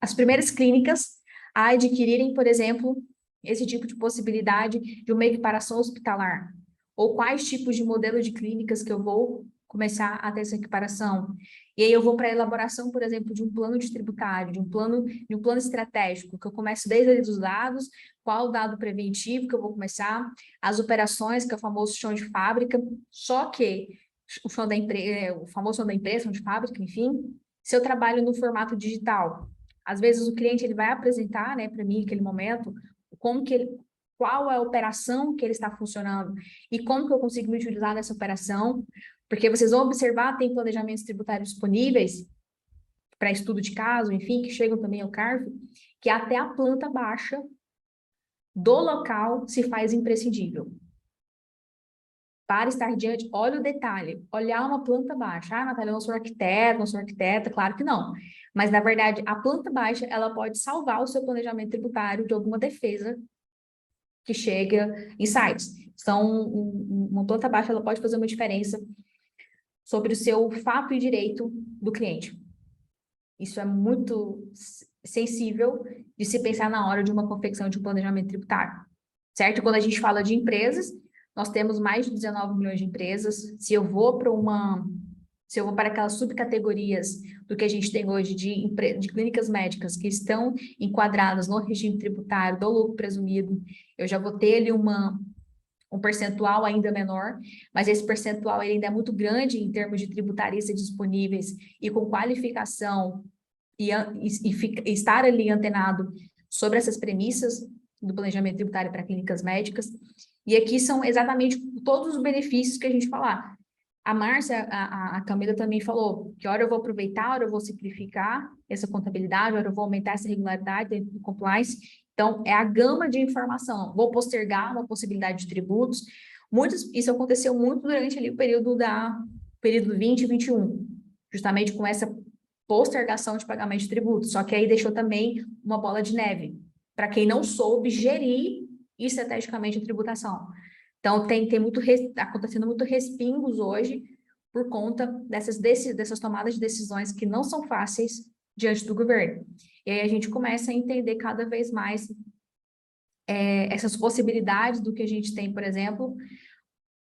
Speaker 2: as primeiras clínicas a adquirirem, por exemplo, esse tipo de possibilidade de uma equiparação hospitalar. Ou quais tipos de modelos de clínicas que eu vou começar a ter essa equiparação. E aí eu vou para a elaboração, por exemplo, de um plano de tributário, de um plano estratégico, que eu começo desde ali dos dados, qual o dado preventivo que eu vou começar, as operações, que é o famoso chão de fábrica, só que o famoso chão da empresa, chão de fábrica, enfim, se eu trabalho no formato digital, às vezes o cliente ele vai apresentar, né, para mim, naquele momento, qual é a operação que ele está funcionando e como que eu consigo me utilizar nessa operação, porque vocês vão observar, tem planejamentos tributários disponíveis para estudo de caso, enfim, que chegam também ao CARF, que até a planta baixa do local se faz imprescindível. Para estar diante, olha o detalhe, olhar uma planta baixa. Ah, Natália, eu não sou arquiteta, não sou arquiteta, claro que não. Mas, na verdade, a planta baixa, ela pode salvar o seu planejamento tributário de alguma defesa que chega em sites. Então, uma planta baixa, ela pode fazer uma diferença sobre o seu fato e direito do cliente. Isso é muito sensível de se pensar na hora de uma confecção de um planejamento tributário, certo? Quando a gente fala de empresas, nós temos mais de 19 milhões de empresas. Se eu vou para aquelas subcategorias do que a gente tem hoje de clínicas médicas que estão enquadradas no regime tributário do lucro presumido, eu já vou ter ali um percentual ainda menor, mas esse percentual ele ainda é muito grande em termos de tributaristas disponíveis e com qualificação e estar ali antenado sobre essas premissas do planejamento tributário para clínicas médicas. E aqui são exatamente todos os benefícios que a gente falar. A Márcia, a Camila também falou que hora eu vou aproveitar, hora eu vou simplificar essa contabilidade, hora eu vou aumentar essa regularidade dentro do compliance. Então, é a gama de informação. Vou postergar uma possibilidade de tributos. Isso aconteceu muito durante ali o período 20 e 21, justamente com essa postergação de pagamento de tributos. Só que aí deixou também uma bola de neve, para quem não soube gerir estrategicamente a tributação. Então, está acontecendo muito respingos hoje por conta dessas tomadas de decisões que não são fáceis diante do governo. E aí a gente começa a entender cada vez mais essas possibilidades do que a gente tem, por exemplo,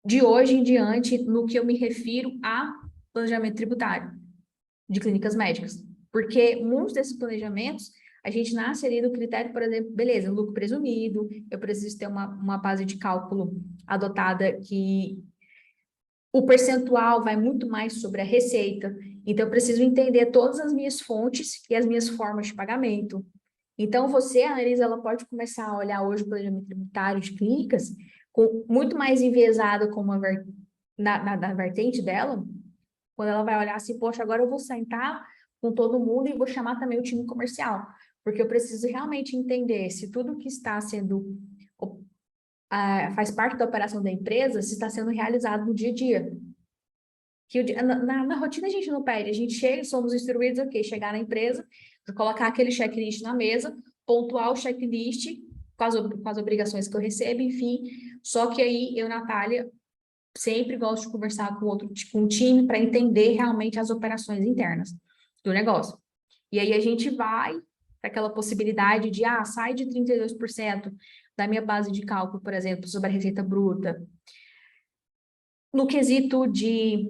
Speaker 2: de hoje em diante, no que eu me refiro a planejamento tributário de clínicas médicas. Porque muitos desses planejamentos, a gente nasce ali no critério, por exemplo, beleza, lucro presumido, eu preciso ter uma base de cálculo adotada que o percentual vai muito mais sobre a receita, então eu preciso entender todas as minhas fontes e as minhas formas de pagamento. Então, você, Annelise, ela pode começar a olhar hoje o planejamento tributário de clínicas muito mais enviesado na vertente dela, quando ela vai olhar assim, poxa, agora eu vou sentar com todo mundo e vou chamar também o time comercial, porque eu preciso realmente entender se tudo que está sendo faz parte da operação da empresa, se está sendo realizado no dia a dia. Na rotina a gente não pede, a gente chega, somos instruídos, chegar na empresa, colocar aquele checklist na mesa, pontuar o checklist com as obrigações que eu recebo, enfim. Só que aí eu, Natália, sempre gosto de conversar com o time para entender realmente as operações internas do negócio. E aí a gente vai para aquela possibilidade de, sai de 32% da minha base de cálculo, por exemplo, sobre a receita bruta. No quesito de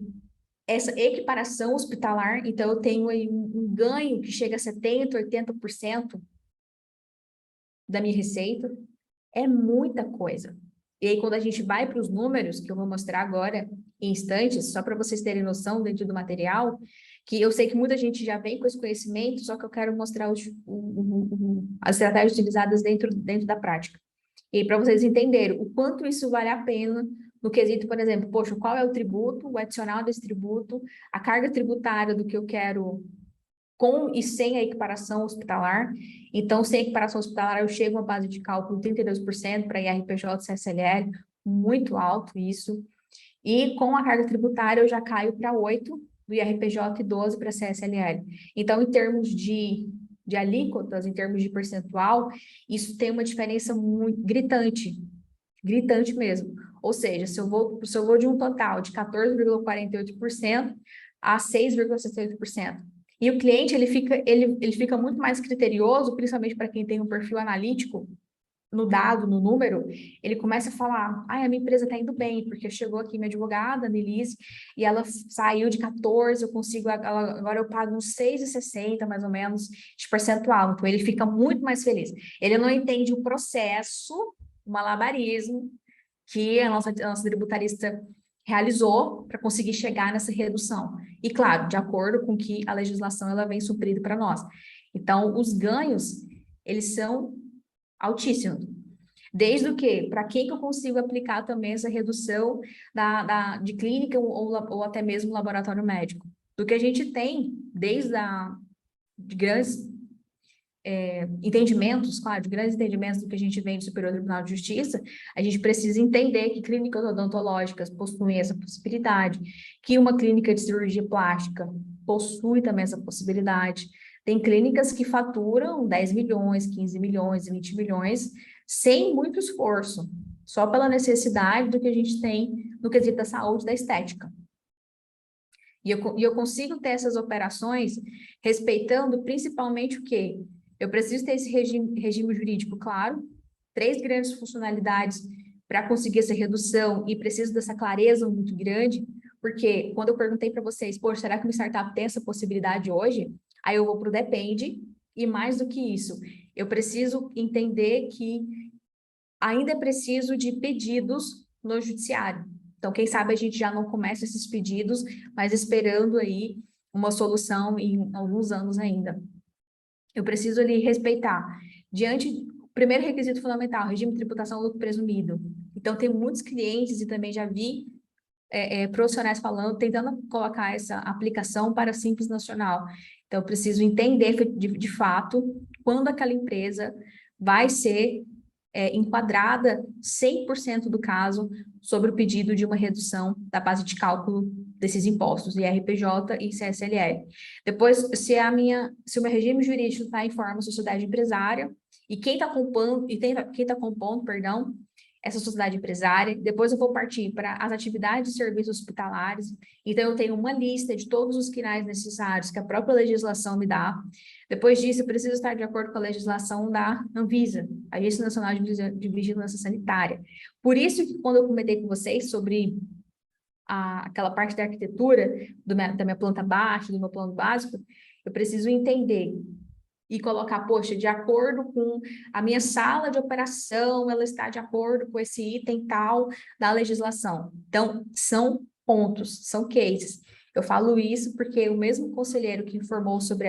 Speaker 2: essa equiparação hospitalar, então eu tenho aí um ganho que chega a 70%, 80% da minha receita, é muita coisa. E aí, quando a gente vai para os números, que eu vou mostrar agora em instantes, só para vocês terem noção dentro do material, que eu sei que muita gente já vem com esse conhecimento, só que eu quero mostrar as estratégias utilizadas dentro da prática. E para vocês entenderem o quanto isso vale a pena no quesito, por exemplo, poxa, qual é o tributo, o adicional desse tributo, a carga tributária do que eu quero com e sem a equiparação hospitalar. Então, sem a equiparação hospitalar, eu chego a uma base de cálculo 32% para IRPJ e CSLL, muito alto isso. E com a carga tributária, eu já caio para 8% do IRPJ e 12% para a CSLL. Então, em termos de alíquotas, em termos de percentual, isso tem uma diferença muito gritante mesmo. Ou seja, se eu vou de um total de 14,48% a 6,68%. E o cliente, ele fica muito mais criterioso, principalmente para quem tem um perfil analítico, no dado, no número, ele começa a falar, a minha empresa está indo bem, porque chegou aqui minha advogada, a Nelise, e ela saiu de 14, agora eu pago uns 6,60, mais ou menos, de percentual. Então, ele fica muito mais feliz. Ele não entende o processo, o malabarismo, que a nossa tributarista realizou para conseguir chegar nessa redução. E, claro, de acordo com que a legislação ela vem suprindo para nós. Então, os ganhos, eles são altíssimos. Desde o que? Para quem que eu consigo aplicar também essa redução de clínica ou até mesmo laboratório médico? Do que a gente tem, desde de grandes entendimentos, claro, de grandes entendimentos do que a gente vem do Superior Tribunal de Justiça, a gente precisa entender que clínicas odontológicas possuem essa possibilidade, que uma clínica de cirurgia plástica possui também essa possibilidade. Tem clínicas que faturam 10 milhões, 15 milhões, 20 milhões, sem muito esforço, só pela necessidade do que a gente tem no quesito da saúde, da estética. E eu consigo ter essas operações respeitando principalmente o quê? Eu preciso ter esse regime jurídico claro, 3 grandes funcionalidades para conseguir essa redução e preciso dessa clareza muito grande, porque quando eu perguntei para vocês, poxa, será que uma startup tem essa possibilidade hoje? Aí eu vou para o depende, e mais do que isso, eu preciso entender que ainda é preciso de pedidos no judiciário. Então, quem sabe a gente já não começa esses pedidos, mas esperando aí uma solução em alguns anos ainda. Eu preciso ali respeitar. Primeiro requisito fundamental, regime de tributação lucro presumido. Então, tem muitos clientes e também já vi profissionais falando, tentando colocar essa aplicação para Simples Nacional. Então, eu preciso entender de fato quando aquela empresa vai ser enquadrada 100% do caso sobre o pedido de uma redução da base de cálculo desses impostos, IRPJ e CSLL. Depois, se o meu regime jurídico está em forma de sociedade empresária, e quem está compondo, essa sociedade empresária, depois eu vou partir para as atividades de serviços hospitalares, então eu tenho uma lista de todos os quinais necessários que a própria legislação me dá. Depois disso, eu preciso estar de acordo com a legislação da Anvisa, Agência Nacional de Vigilância Sanitária. Por isso que quando eu comentei com vocês sobre aquela parte da arquitetura, da minha planta baixa, do meu plano básico, eu preciso entender e colocar, poxa, de acordo com a minha sala de operação, ela está de acordo com esse item tal da legislação. Então, são pontos, são cases. Eu falo isso porque o mesmo conselheiro que informou sobre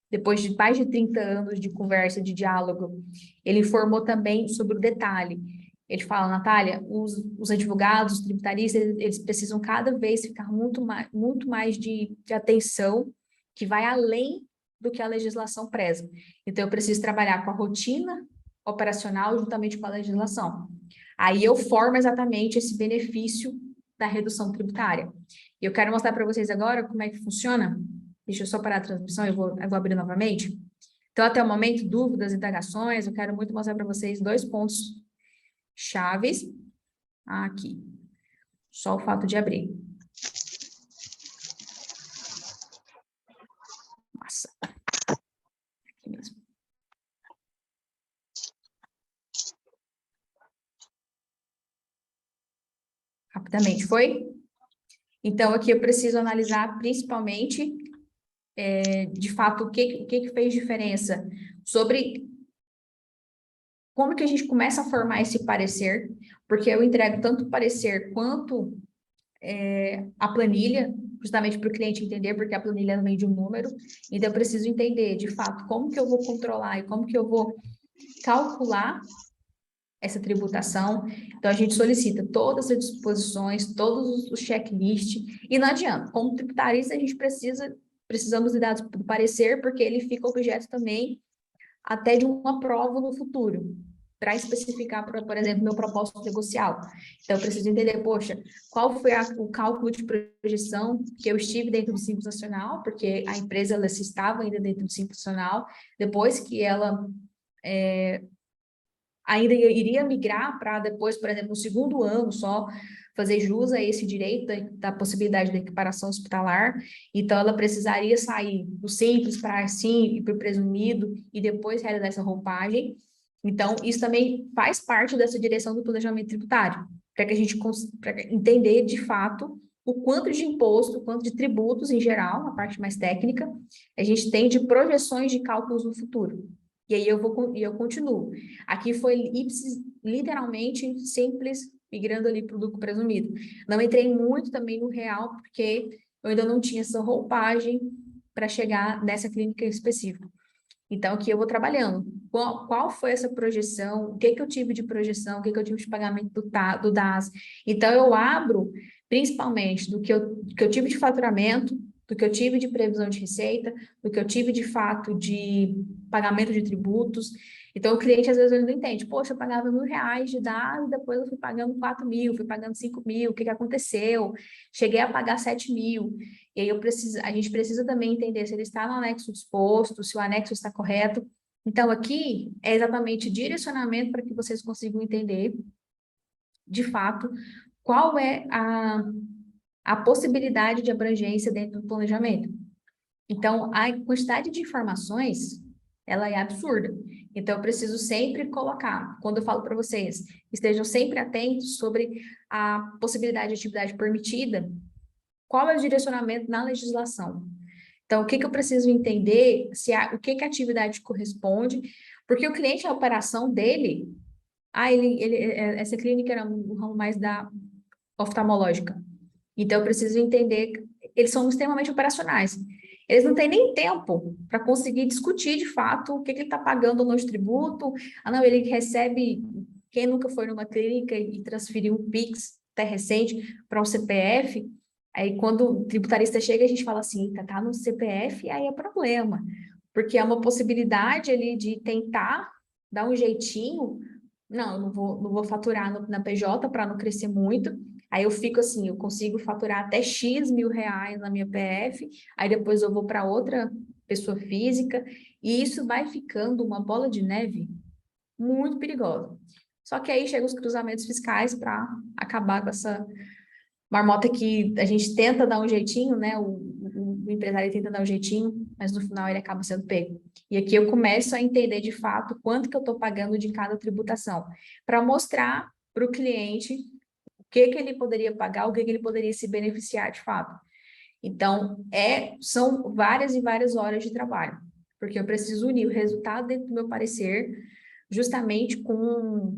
Speaker 2: depois de mais de 30 anos de conversa, de diálogo, ele informou também sobre o detalhe. Ele fala, Natália, os advogados, os tributaristas, eles precisam cada vez ficar muito mais de atenção, que vai além do que a legislação preza. Então, eu preciso trabalhar com a rotina operacional juntamente com a legislação. Aí eu formo exatamente esse benefício da redução tributária. E eu quero mostrar para vocês agora como é que funciona. Deixa eu só parar a transmissão, eu vou abrir novamente. Então, até o momento, dúvidas, indagações, eu quero muito mostrar para vocês 2 pontos chaves aqui. Só o fato de abrir. Massa. Aqui mesmo. Rapidamente, foi? Então, aqui eu preciso analisar principalmente, de fato, o que fez diferença sobre como que a gente começa a formar esse parecer, porque eu entrego tanto o parecer quanto a planilha, justamente para o cliente entender, porque a planilha vem de um número, então eu preciso entender, de fato, como que eu vou controlar e como que eu vou calcular essa tributação. Então, a gente solicita todas as disposições, todos os checklists, e não adianta, como tributarista, a gente precisamos de dados do parecer, porque ele fica objeto também até de uma prova no futuro, para especificar, por exemplo, meu propósito negocial. Então, eu preciso entender, poxa, qual foi o cálculo de projeção que eu estive dentro do Simples Nacional, porque a empresa, ela se estava ainda dentro do Simples Nacional, depois que ela ainda iria migrar para depois, por exemplo, no segundo ano só, fazer jus a esse direito da possibilidade da equiparação hospitalar. Então, ela precisaria sair do simples para assim e para o presumido e depois realizar essa roupagem. Então, isso também faz parte dessa direção do planejamento tributário, para que a gente para entender de fato o quanto de imposto, o quanto de tributos em geral, a parte mais técnica, a gente tem de projeções de cálculos no futuro. E aí eu continuo. Aqui foi literalmente simples, migrando ali para o lucro presumido. Não entrei muito também no real, porque eu ainda não tinha essa roupagem para chegar nessa clínica específica. Então, aqui eu vou trabalhando. Qual foi essa projeção? O que eu tive de projeção? O que eu tive de pagamento do DAS? Então, eu abro, principalmente, do que eu tive de faturamento, do que eu tive de previsão de receita, do que eu tive, de fato, de pagamento de tributos. Então, o cliente, às vezes, ele não entende. Poxa, eu pagava R$1.000 de DAS, e depois eu fui pagando 4.000, fui pagando 5.000, o que aconteceu? Cheguei a pagar 7.000. E aí a gente precisa também entender se ele está no anexo disposto, se o anexo está correto. Então, aqui é exatamente direcionamento para que vocês consigam entender, de fato, qual é a possibilidade de abrangência dentro do planejamento. Então, a quantidade de informações, ela é absurda. Então, eu preciso sempre colocar, quando eu falo para vocês, estejam sempre atentos sobre a possibilidade de atividade permitida, qual é o direcionamento na legislação. Então, o que eu preciso entender, o que a atividade corresponde, porque o cliente, a operação dele, essa clínica era um ramo mais da oftalmológica. Então, eu preciso entender, eles são extremamente operacionais. Eles não têm nem tempo para conseguir discutir, de fato, o que ele está pagando no tributo. Ah, não, ele recebe, quem nunca foi numa clínica e transferiu um PIX, até recente, para um CPF, aí quando o tributarista chega, a gente fala assim, tá no CPF, aí é problema. Porque é uma possibilidade ali de tentar dar um jeitinho. Não, eu não vou faturar na PJ para não crescer muito. Aí eu fico assim, eu consigo faturar até X mil reais na minha PF, aí depois eu vou para outra pessoa física, e isso vai ficando uma bola de neve muito perigosa. Só que aí chegam os cruzamentos fiscais para acabar com essa marmota que a gente tenta dar um jeitinho, né? O empresário tenta dar um jeitinho, mas no final ele acaba sendo pego. E aqui eu começo a entender de fato quanto que eu estou pagando de cada tributação, para mostrar para o cliente o que ele poderia pagar, o que ele poderia se beneficiar de fato. Então, são várias e várias horas de trabalho, porque eu preciso unir o resultado dentro do meu parecer justamente com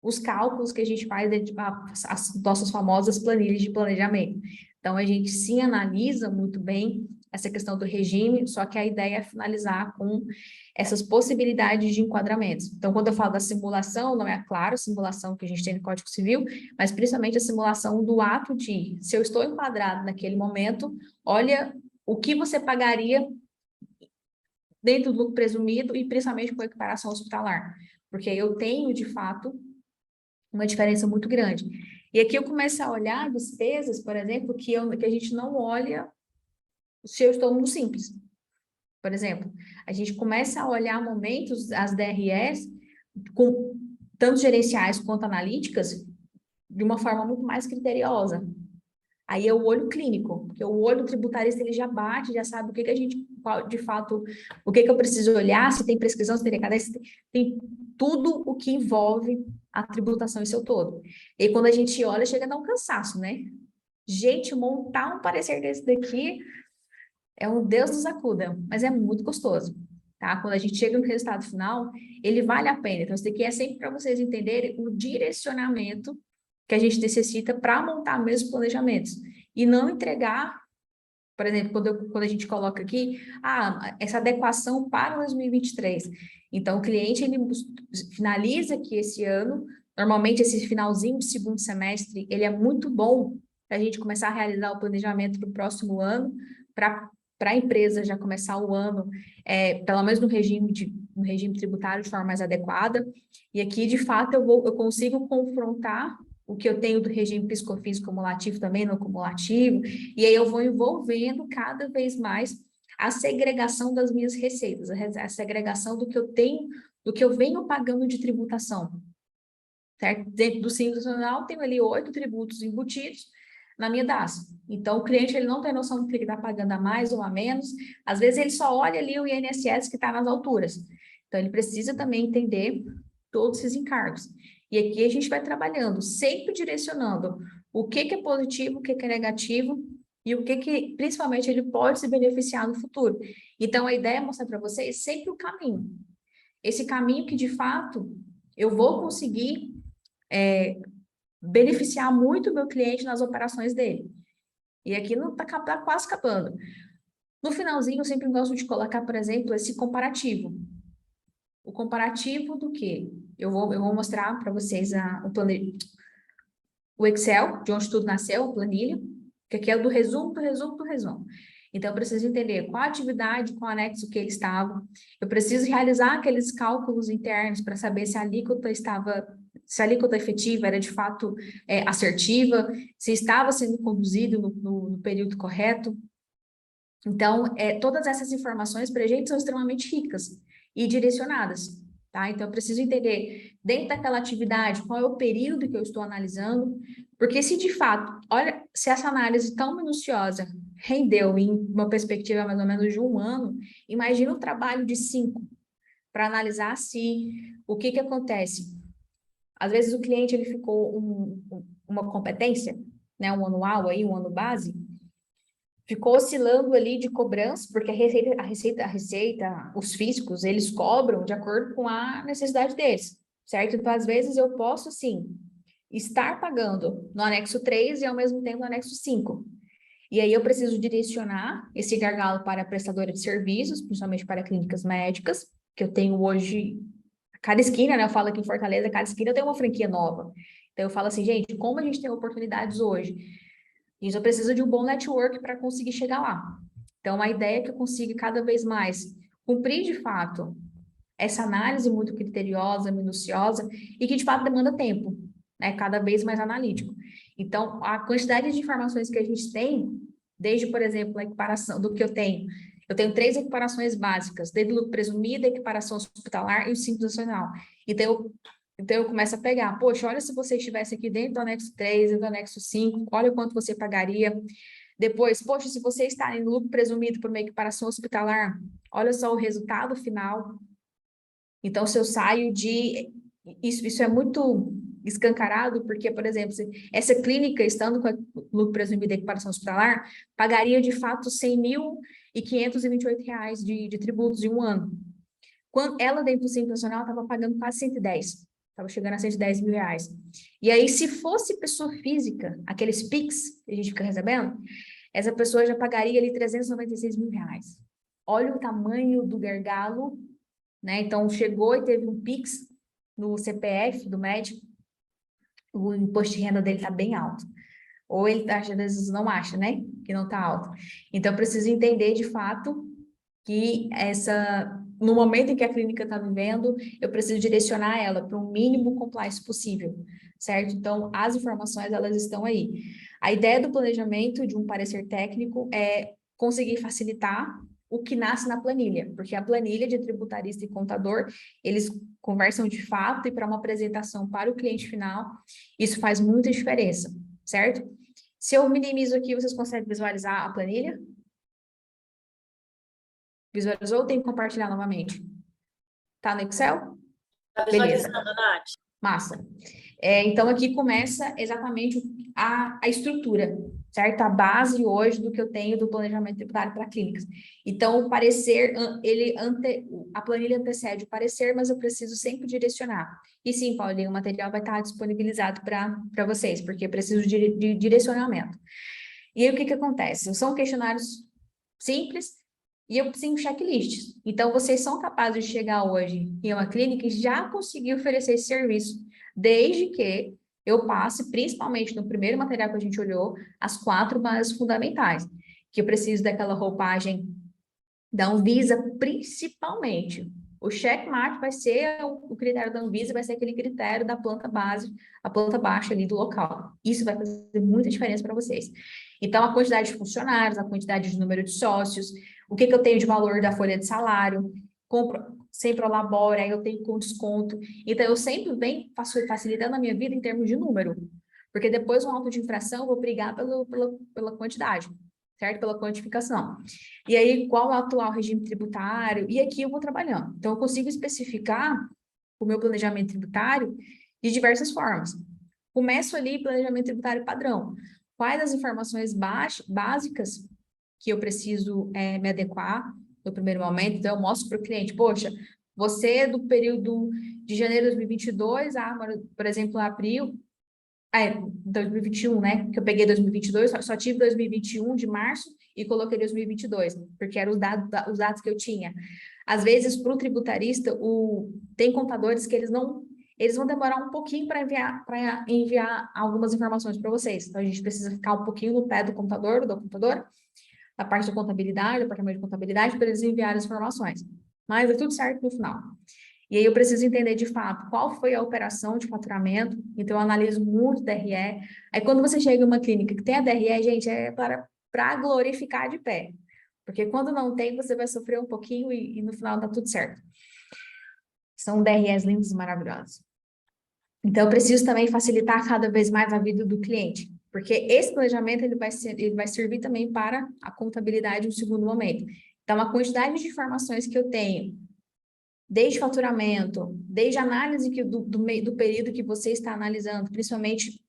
Speaker 2: os cálculos que a gente faz dentro as nossas famosas planilhas de planejamento. Então, a gente sim analisa muito bem essa questão do regime, só que a ideia é finalizar com essas possibilidades de enquadramentos. Então, quando eu falo da simulação, não é claro a simulação que a gente tem no Código Civil, mas principalmente a simulação do ato de, se eu estou enquadrado naquele momento, olha o que você pagaria dentro do lucro presumido e principalmente com a equiparação hospitalar, porque eu tenho, de fato, uma diferença muito grande. E aqui eu começo a olhar despesas, por exemplo, que a gente não olha se eu estou no simples. Por exemplo, a gente começa a olhar momentos, as DREs, tanto gerenciais quanto analíticas, de uma forma muito mais criteriosa. Aí é o olho clínico, porque o olho tributarista ele já bate, já sabe o que a gente, de fato, o que eu preciso olhar, se tem prescrição, se tem cadastro, tem tudo o que envolve a tributação em seu todo. E quando a gente olha, chega a dar um cansaço, né? Gente, montar um parecer desse daqui é um Deus nos acuda, mas é muito gostoso, tá? Quando a gente chega no resultado final, ele vale a pena. Então, isso daqui é sempre para vocês entenderem o direcionamento que a gente necessita para montar mesmo planejamentos. E não entregar, por exemplo, quando a gente coloca aqui, essa adequação para 2023. Então, o cliente, ele finaliza aqui esse ano, normalmente esse finalzinho de segundo semestre, ele é muito bom para a gente começar a realizar o planejamento do próximo ano, para a empresa já começar o ano, pelo menos no regime tributário de forma mais adequada. E aqui, de fato, eu consigo confrontar o que eu tenho do regime PIS/COFINS cumulativo também no cumulativo, e aí eu vou envolvendo cada vez mais a segregação das minhas receitas, a segregação do que eu tenho, do que eu venho pagando de tributação, certo? Dentro do Simples Nacional, tenho ali 8 tributos embutidos na minha DAS. Então, o cliente ele não tem noção do que ele está pagando a mais ou a menos, às vezes ele só olha ali o INSS que está nas alturas. Então, ele precisa também entender todos esses encargos. E aqui a gente vai trabalhando, sempre direcionando o que é positivo, o que é negativo e o que principalmente, ele pode se beneficiar no futuro. Então, a ideia é mostrar para vocês sempre o caminho. Esse caminho que, de fato, eu vou conseguir beneficiar muito o meu cliente nas operações dele. E aqui não está quase acabando. No finalzinho, eu sempre gosto de colocar, por exemplo, esse comparativo. O comparativo do quê? Eu vou mostrar para vocês o Excel, de onde tudo nasceu, a planilha, que aqui é do resumo, do resumo, do resumo. Então, eu preciso entender qual atividade, qual anexo que ele estava. Eu preciso realizar aqueles cálculos internos para saber se a alíquota efetiva era de fato assertiva, se estava sendo conduzido no período correto. Então, todas essas informações para a gente são extremamente ricas e direcionadas, tá? Então, eu preciso entender, dentro daquela atividade, qual é o período que eu estou analisando, porque se de fato, olha, se essa análise tão minuciosa rendeu em uma perspectiva mais ou menos de 1 ano, imagina um trabalho de 5 para analisar se o que acontece. Às vezes o cliente ele ficou uma competência, né, um anual aí, um ano base, ficou oscilando ali de cobrança, porque a receita, os físicos, eles cobram de acordo com a necessidade deles, certo? Então, às vezes, eu posso, sim, estar pagando no anexo 3 e, ao mesmo tempo, no anexo 5. E aí, eu preciso direcionar esse gargalo para a prestadora de serviços, principalmente para clínicas médicas, que eu tenho hoje, cada esquina, né? Eu falo aqui em Fortaleza, cada esquina eu tenho uma franquia nova. Então, eu falo assim, gente, como a gente tem oportunidades hoje, e eu preciso de um bom network para conseguir chegar lá. Então, a ideia é que eu consiga cada vez mais cumprir, de fato, essa análise muito criteriosa, minuciosa, e que, de fato, demanda tempo, né? Cada vez mais analítico. Então, a quantidade de informações que a gente tem, desde, por exemplo, a equiparação do que eu tenho 3 equiparações básicas, desde o lucro presumido, a equiparação hospitalar e o Simples Nacional. Então, eu começo a pegar, poxa, olha se você estivesse aqui dentro do anexo 3, dentro do anexo 5, olha quanto você pagaria. Depois, poxa, se você está em lucro presumido por uma equiparação hospitalar, olha só o resultado final. Então, se eu saio de... Isso é muito escancarado, porque, por exemplo, essa clínica, estando com lucro presumido da equiparação hospitalar, pagaria, de fato, R$100.528 de tributos em 1 ano. Quando ela, dentro do Simples Nacional, estava pagando quase 110. Estava chegando a R$110.000. E aí, se fosse pessoa física, aqueles PIX que a gente fica recebendo, essa pessoa já pagaria ali R$396.000. Olha o tamanho do gargalo, né? Então, chegou e teve um PIX no CPF do médico, o imposto de renda dele está bem alto. Ou ele, às vezes, não acha, né? Que não está alto. Então, eu preciso entender, de fato, que no momento em que a clínica está vivendo, eu preciso direcionar ela para o mínimo compliance possível, certo? Então, as informações, elas estão aí. A ideia do planejamento de um parecer técnico é conseguir facilitar o que nasce na planilha, porque a planilha de tributarista e contador, eles conversam de fato e para uma apresentação para o cliente final, isso faz muita diferença, certo? Se eu minimizo aqui, vocês conseguem visualizar a planilha? Visualizou ou tem que compartilhar novamente? Tá no Excel?
Speaker 3: Tá
Speaker 2: Beleza.
Speaker 3: visualizando, Nath?
Speaker 2: Massa. Então, aqui começa exatamente a estrutura, certo? A base hoje do que eu tenho do planejamento tributário para clínicas. Então, o parecer, a planilha antecede o parecer, mas eu preciso sempre direcionar. E sim, Paulinho, o material vai estar disponibilizado para vocês, porque eu preciso de direcionamento. E aí, o que que acontece? São questionários simples, e eu preciso de checklists. Então, vocês são capazes de chegar hoje em uma clínica e já conseguir oferecer esse serviço, desde que eu passe, principalmente no primeiro material que a gente olhou, as 4 bases fundamentais, que eu preciso daquela roupagem da Anvisa, principalmente. O checkmark vai ser o critério da Anvisa, vai ser aquele critério da planta base, a planta baixa ali do local. Isso vai fazer muita diferença para vocês. Então, a quantidade de funcionários, a quantidade de número de sócios, o que eu tenho de valor da folha de salário, compro, sempre elaboro, aí eu tenho com desconto. Então, eu sempre venho facilitando a minha vida em termos de número. Porque depois, um auto de infração, eu vou brigar pela quantidade, certo? Pela quantificação. E aí, qual é o atual regime tributário? E aqui eu vou trabalhando. Então, eu consigo especificar o meu planejamento tributário de diversas formas. Começo ali, planejamento tributário padrão. Quais as informações básicas que eu preciso me adequar no primeiro momento? Então, eu mostro para o cliente, poxa, você do período de janeiro de 2022 a, por exemplo, abril, 2021, né? Que eu peguei 2022, só tive 2021 de março e coloquei 2022, porque eram os dados que eu tinha. Às vezes, para o tributarista, tem contadores que eles vão demorar um pouquinho para enviar algumas informações para vocês. Então, a gente precisa ficar um pouquinho no pé do contador, da parte da contabilidade, do departamento de contabilidade, para eles enviarem as informações. Mas é tudo certo no final. E aí eu preciso entender de fato qual foi a operação de faturamento, então eu analiso muito DRE. Aí quando você chega em uma clínica que tem a DRE, gente, é para glorificar de pé. Porque quando não tem, você vai sofrer um pouquinho e no final dá tudo certo. São DREs lindos e maravilhosos. Então eu preciso também facilitar cada vez mais a vida do cliente, porque esse planejamento ele vai servir também para a contabilidade no segundo momento. Então a quantidade de informações que eu tenho, desde faturamento, desde análise do período que você está analisando, principalmente,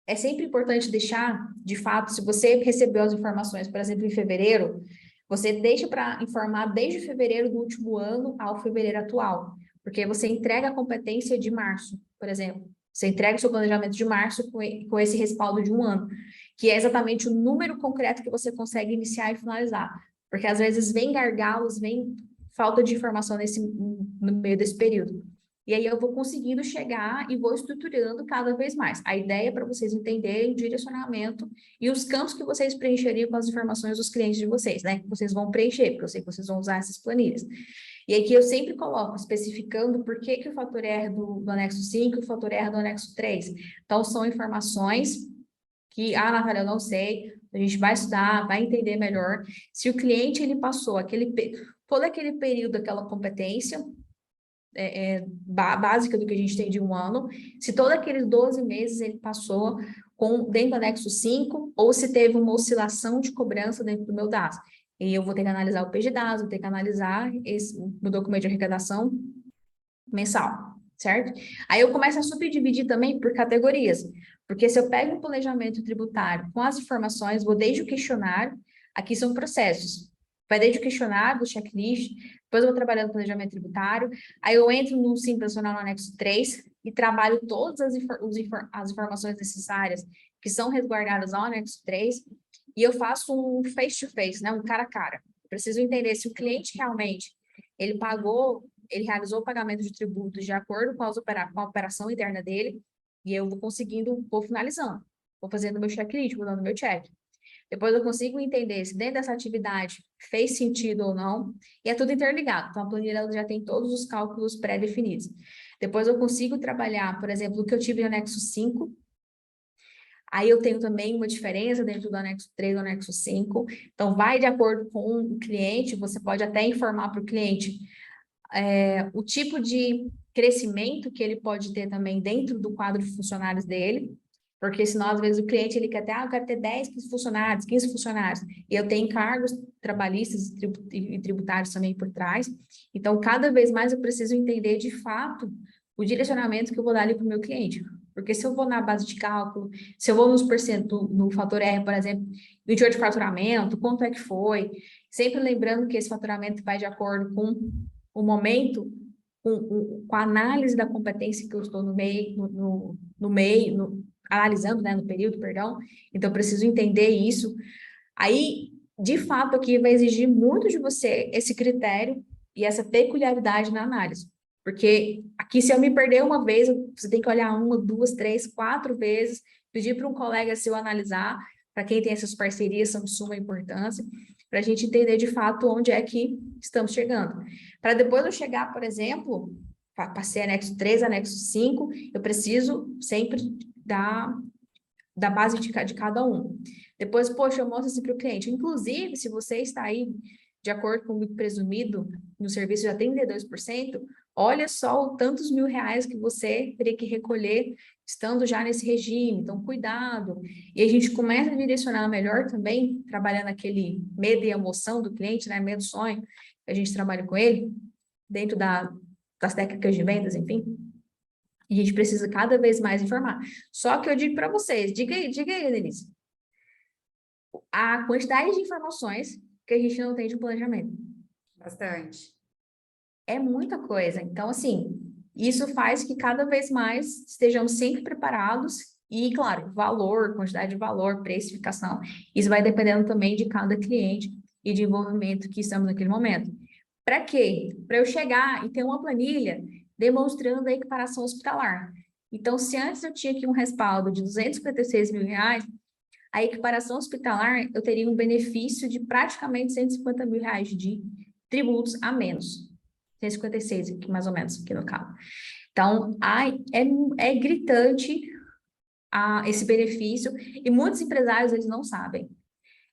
Speaker 2: é sempre importante deixar, de fato, se você recebeu as informações, por exemplo, em fevereiro, você deixa para informar desde fevereiro do último ano ao fevereiro atual, porque você entrega a competência de março, por exemplo. Você entrega o seu planejamento de março com esse respaldo de um ano, que é exatamente o número concreto que você consegue iniciar e finalizar. Porque às vezes vem gargalos, vem falta de informação no meio desse período. E aí eu vou conseguindo chegar e vou estruturando cada vez mais. A ideia é para vocês entenderem o direcionamento e os campos que vocês preencheriam com as informações dos clientes de vocês, né? Que vocês vão preencher, porque eu sei que vocês vão usar essas planilhas. E aqui eu sempre coloco, especificando por que o fator R do anexo 5 e o fator R do anexo 3. Então, são informações que, Natália, eu não sei, a gente vai estudar, vai entender melhor. Se o cliente, ele passou todo aquele período, aquela competência básica do que a gente tem de um ano, se todos aqueles 12 meses ele passou dentro do anexo 5, ou se teve uma oscilação de cobrança dentro do meu DAS. E eu vou ter que analisar o PGDAS, vou ter que analisar no documento de arrecadação mensal, certo? Aí eu começo a subdividir também por categorias, porque se eu pego o planejamento tributário com as informações, vou desde o questionário, aqui são processos, vai desde o questionário, do checklist, depois eu vou trabalhando no planejamento tributário, aí eu entro no Simples Nacional no anexo 3 e trabalho todas as informações necessárias que são resguardadas ao anexo 3, e eu faço um face-to-face, né, um cara a cara. Eu preciso entender se o cliente realmente, ele realizou o pagamento de tributos de acordo com a operação interna dele, e eu vou finalizando, vou fazendo meu checklist, vou dando meu check. Depois eu consigo entender se dentro dessa atividade fez sentido ou não, e é tudo interligado. Então, a planilha já tem todos os cálculos pré-definidos. Depois eu consigo trabalhar, por exemplo, o que eu tive no anexo 5, Aí eu tenho também uma diferença dentro do anexo 3 e do anexo 5. Então, vai de acordo com o cliente, você pode até informar para o cliente o tipo de crescimento que ele pode ter também dentro do quadro de funcionários dele, porque senão, às vezes, o cliente ele quer ter, eu quero ter 10 funcionários, 15 funcionários, e eu tenho encargos trabalhistas e tributários também por trás. Então, cada vez mais eu preciso entender, de fato, o direcionamento que eu vou dar ali para o meu cliente. Porque se eu vou na base de cálculo, se eu vou nos porcento, no fator R, por exemplo, do interior de faturamento, quanto é que foi, sempre lembrando que esse faturamento vai de acordo com o momento, com a análise da competência que eu estou analisando, né, no período, perdão. Então, eu preciso entender isso. Aí, de fato, aqui vai exigir muito de você esse critério e essa peculiaridade na análise. Porque aqui, se eu me perder uma vez, você tem que olhar 1, 2, 3, 4 vezes, pedir para um colega seu analisar, para quem tem essas parcerias, são de suma importância, para a gente entender de fato onde é que estamos chegando. Para depois eu chegar, por exemplo, passei anexo 3, anexo 5, eu preciso sempre da base de cada um. Depois, poxa, eu mostro isso para o cliente. Inclusive, se você está aí de acordo com o presumido no serviço de 32%, olha só o tantos mil reais que você teria que recolher estando já nesse regime. Então, cuidado. E a gente começa a direcionar melhor também, trabalhando aquele medo e emoção do cliente, né? Medo, sonho, que a gente trabalha com ele, dentro das técnicas de vendas, enfim. A gente precisa cada vez mais informar. Só que eu digo para vocês, diga aí, Denise, a quantidade de informações que a gente não tem de planejamento.
Speaker 1: Bastante.
Speaker 2: É muita coisa. Então, assim, isso faz que cada vez mais estejamos sempre preparados e, claro, valor, quantidade de valor, precificação. Isso vai dependendo também de cada cliente e de envolvimento que estamos naquele momento. Para quê? Para eu chegar e ter uma planilha demonstrando a equiparação hospitalar. Então, se antes eu tinha aqui um respaldo de 256 mil reais, a equiparação hospitalar, eu teria um benefício de praticamente 150 mil reais de tributos a menos. 156 aqui, mais ou menos, aqui no caso. Então, é gritante esse benefício, e muitos empresários, eles não sabem.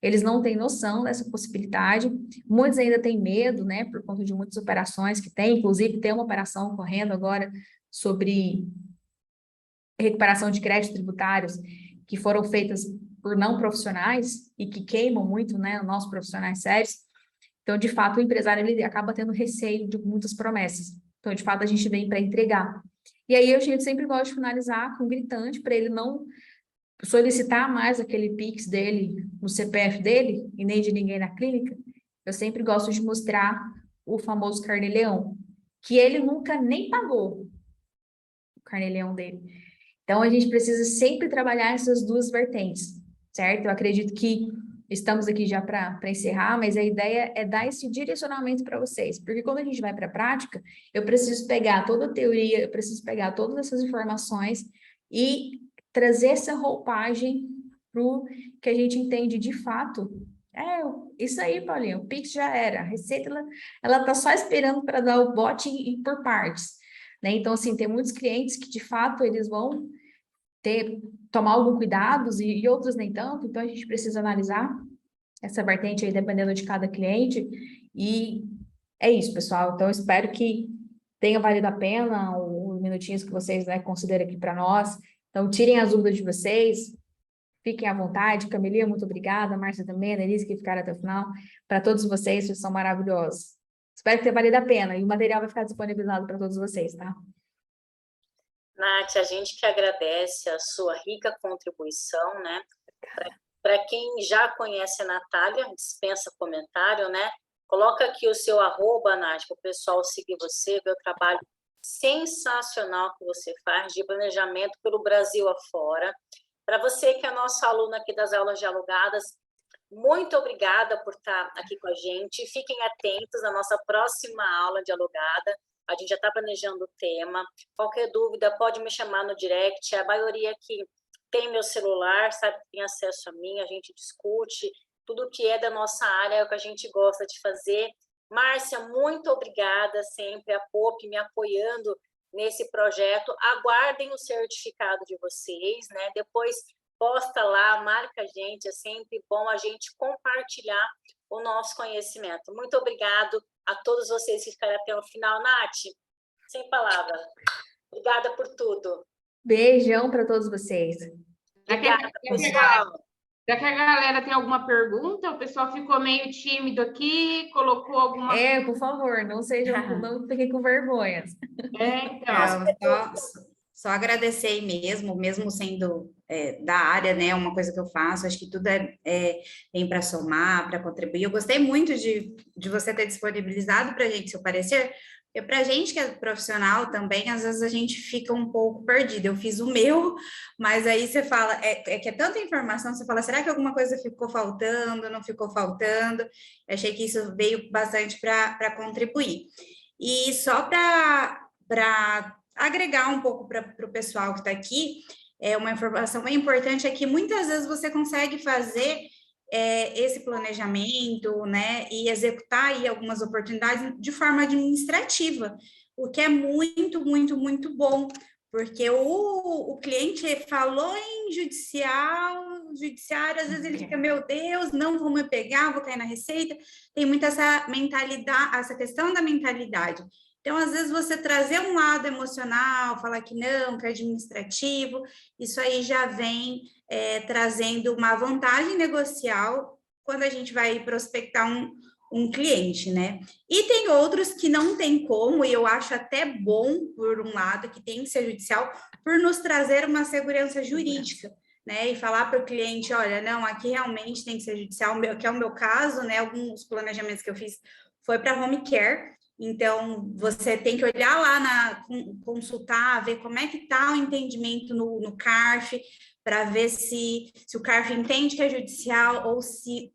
Speaker 2: Eles não têm noção dessa possibilidade, muitos ainda têm medo, né, por conta de muitas operações que tem, inclusive tem uma operação correndo agora sobre recuperação de créditos tributários que foram feitas por não profissionais e que queimam muito, né, os nossos profissionais sérios. Então, de fato, o empresário ele acaba tendo receio de muitas promessas. Então, de fato, a gente vem para entregar. E aí, a gente sempre gosta de finalizar com um gritante para ele não solicitar mais aquele Pix dele no CPF dele e nem de ninguém na clínica. Eu sempre gosto de mostrar o famoso carnê-leão, que ele nunca nem pagou o carnê-leão dele. Então, a gente precisa sempre trabalhar essas duas vertentes, certo? Eu acredito que estamos aqui já para encerrar, mas a ideia é dar esse direcionamento para vocês, porque quando a gente vai para a prática, eu preciso pegar toda a teoria, eu preciso pegar todas essas informações e trazer essa roupagem para o que a gente entende de fato. Isso aí, Paulinho, o Pix já era, a Receita, ela está só esperando para dar o bote e por partes, né? Então, assim, tem muitos clientes que, de fato, eles vão tomar algum cuidados e outros nem tanto, então a gente precisa analisar essa vertente aí, dependendo de cada cliente, e é isso, pessoal. Então, eu espero que tenha valido a pena os minutinhos que vocês, né, consideram aqui para nós. Então, tirem as dúvidas de vocês, fiquem à vontade. Camilinha, muito obrigada, Márcia também, a Denise, que ficaram até o final. Para todos vocês, vocês são maravilhosos. Espero que tenha valido a pena, e o material vai ficar disponibilizado para todos vocês, tá?
Speaker 3: Nath, a gente que agradece a sua rica contribuição, né? Para quem já conhece a Natália, dispensa comentário, né? Coloca aqui o seu @, Nath, para o pessoal seguir você, ver o trabalho sensacional que você faz de planejamento pelo Brasil afora. Para você que é nosso aluno aqui das aulas dialogadas, muito obrigada por estar aqui com a gente. Fiquem atentos à nossa próxima aula dialogada. A gente já está planejando o tema. Qualquer dúvida, pode me chamar no direct. A maioria que tem meu celular, sabe que tem acesso a mim, a gente discute. Tudo que é da nossa área é o que a gente gosta de fazer. Márcia, muito obrigada sempre, a POP me apoiando nesse projeto. Aguardem o certificado de vocês, né? Depois posta lá, marca a gente, é sempre bom a gente compartilhar o nosso conhecimento. Muito obrigado a todos vocês que ficaram até o final. Nath, sem palavras. Obrigada por tudo.
Speaker 2: Beijão para todos vocês.
Speaker 3: Obrigada, pessoal.
Speaker 1: Já que a galera tem alguma pergunta, o pessoal ficou meio tímido aqui, colocou alguma...
Speaker 2: Por favor, não fiquem com vergonha.
Speaker 1: Então...
Speaker 4: Só agradecer mesmo, mesmo sendo da área, né, uma coisa que eu faço, acho que tudo vem para somar, para contribuir. Eu gostei muito de você ter disponibilizado para a gente seu parecer, porque para a gente que é profissional também, às vezes a gente fica um pouco perdido. Eu fiz o meu, mas aí você fala, que é tanta informação, você fala, será que alguma coisa ficou faltando, não ficou faltando? Eu achei que isso veio bastante para contribuir. E só para agregar um pouco para o pessoal que está aqui, uma informação bem importante é que muitas vezes você consegue fazer esse planejamento, né, e executar aí algumas oportunidades de forma administrativa, o que é muito, muito, muito bom, porque o cliente falou em judiciário, às vezes ele fica, meu Deus, não vou me pegar, vou cair na receita, tem muito essa mentalidade, essa questão da mentalidade. Então, às vezes, você trazer um lado emocional, falar que não, que é administrativo, isso aí já vem trazendo uma vantagem negocial quando a gente vai prospectar um cliente, né? E tem outros que não tem como, e eu acho até bom, por um lado, que tem que ser judicial, por nos trazer uma segurança jurídica, né? E falar para o cliente, olha, não, aqui realmente tem que ser judicial, que é o meu caso, né? Alguns planejamentos que eu fiz foi para home care. Então, você tem que olhar lá, consultar, ver como é que está o entendimento no CARF, para ver se o CARF entende que é judicial ou se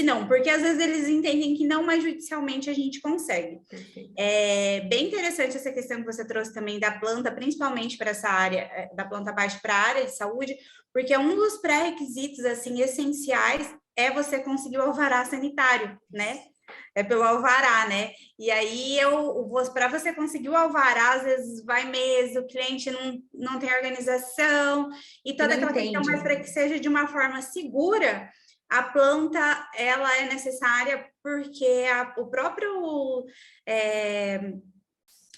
Speaker 4: não, porque às vezes eles entendem que não, mas judicialmente a gente consegue.
Speaker 2: Perfeito.
Speaker 4: É bem interessante essa questão que você trouxe também da planta, principalmente para essa área, da planta baixa para a área de saúde, porque um dos pré-requisitos, assim, essenciais é você conseguir o alvará sanitário, né? É pelo alvará, né? E aí, para você conseguir o alvará, às vezes vai mês, o cliente não tem organização, e toda aquela questão, mas para que seja de uma forma segura, a planta, ela é necessária porque o próprio...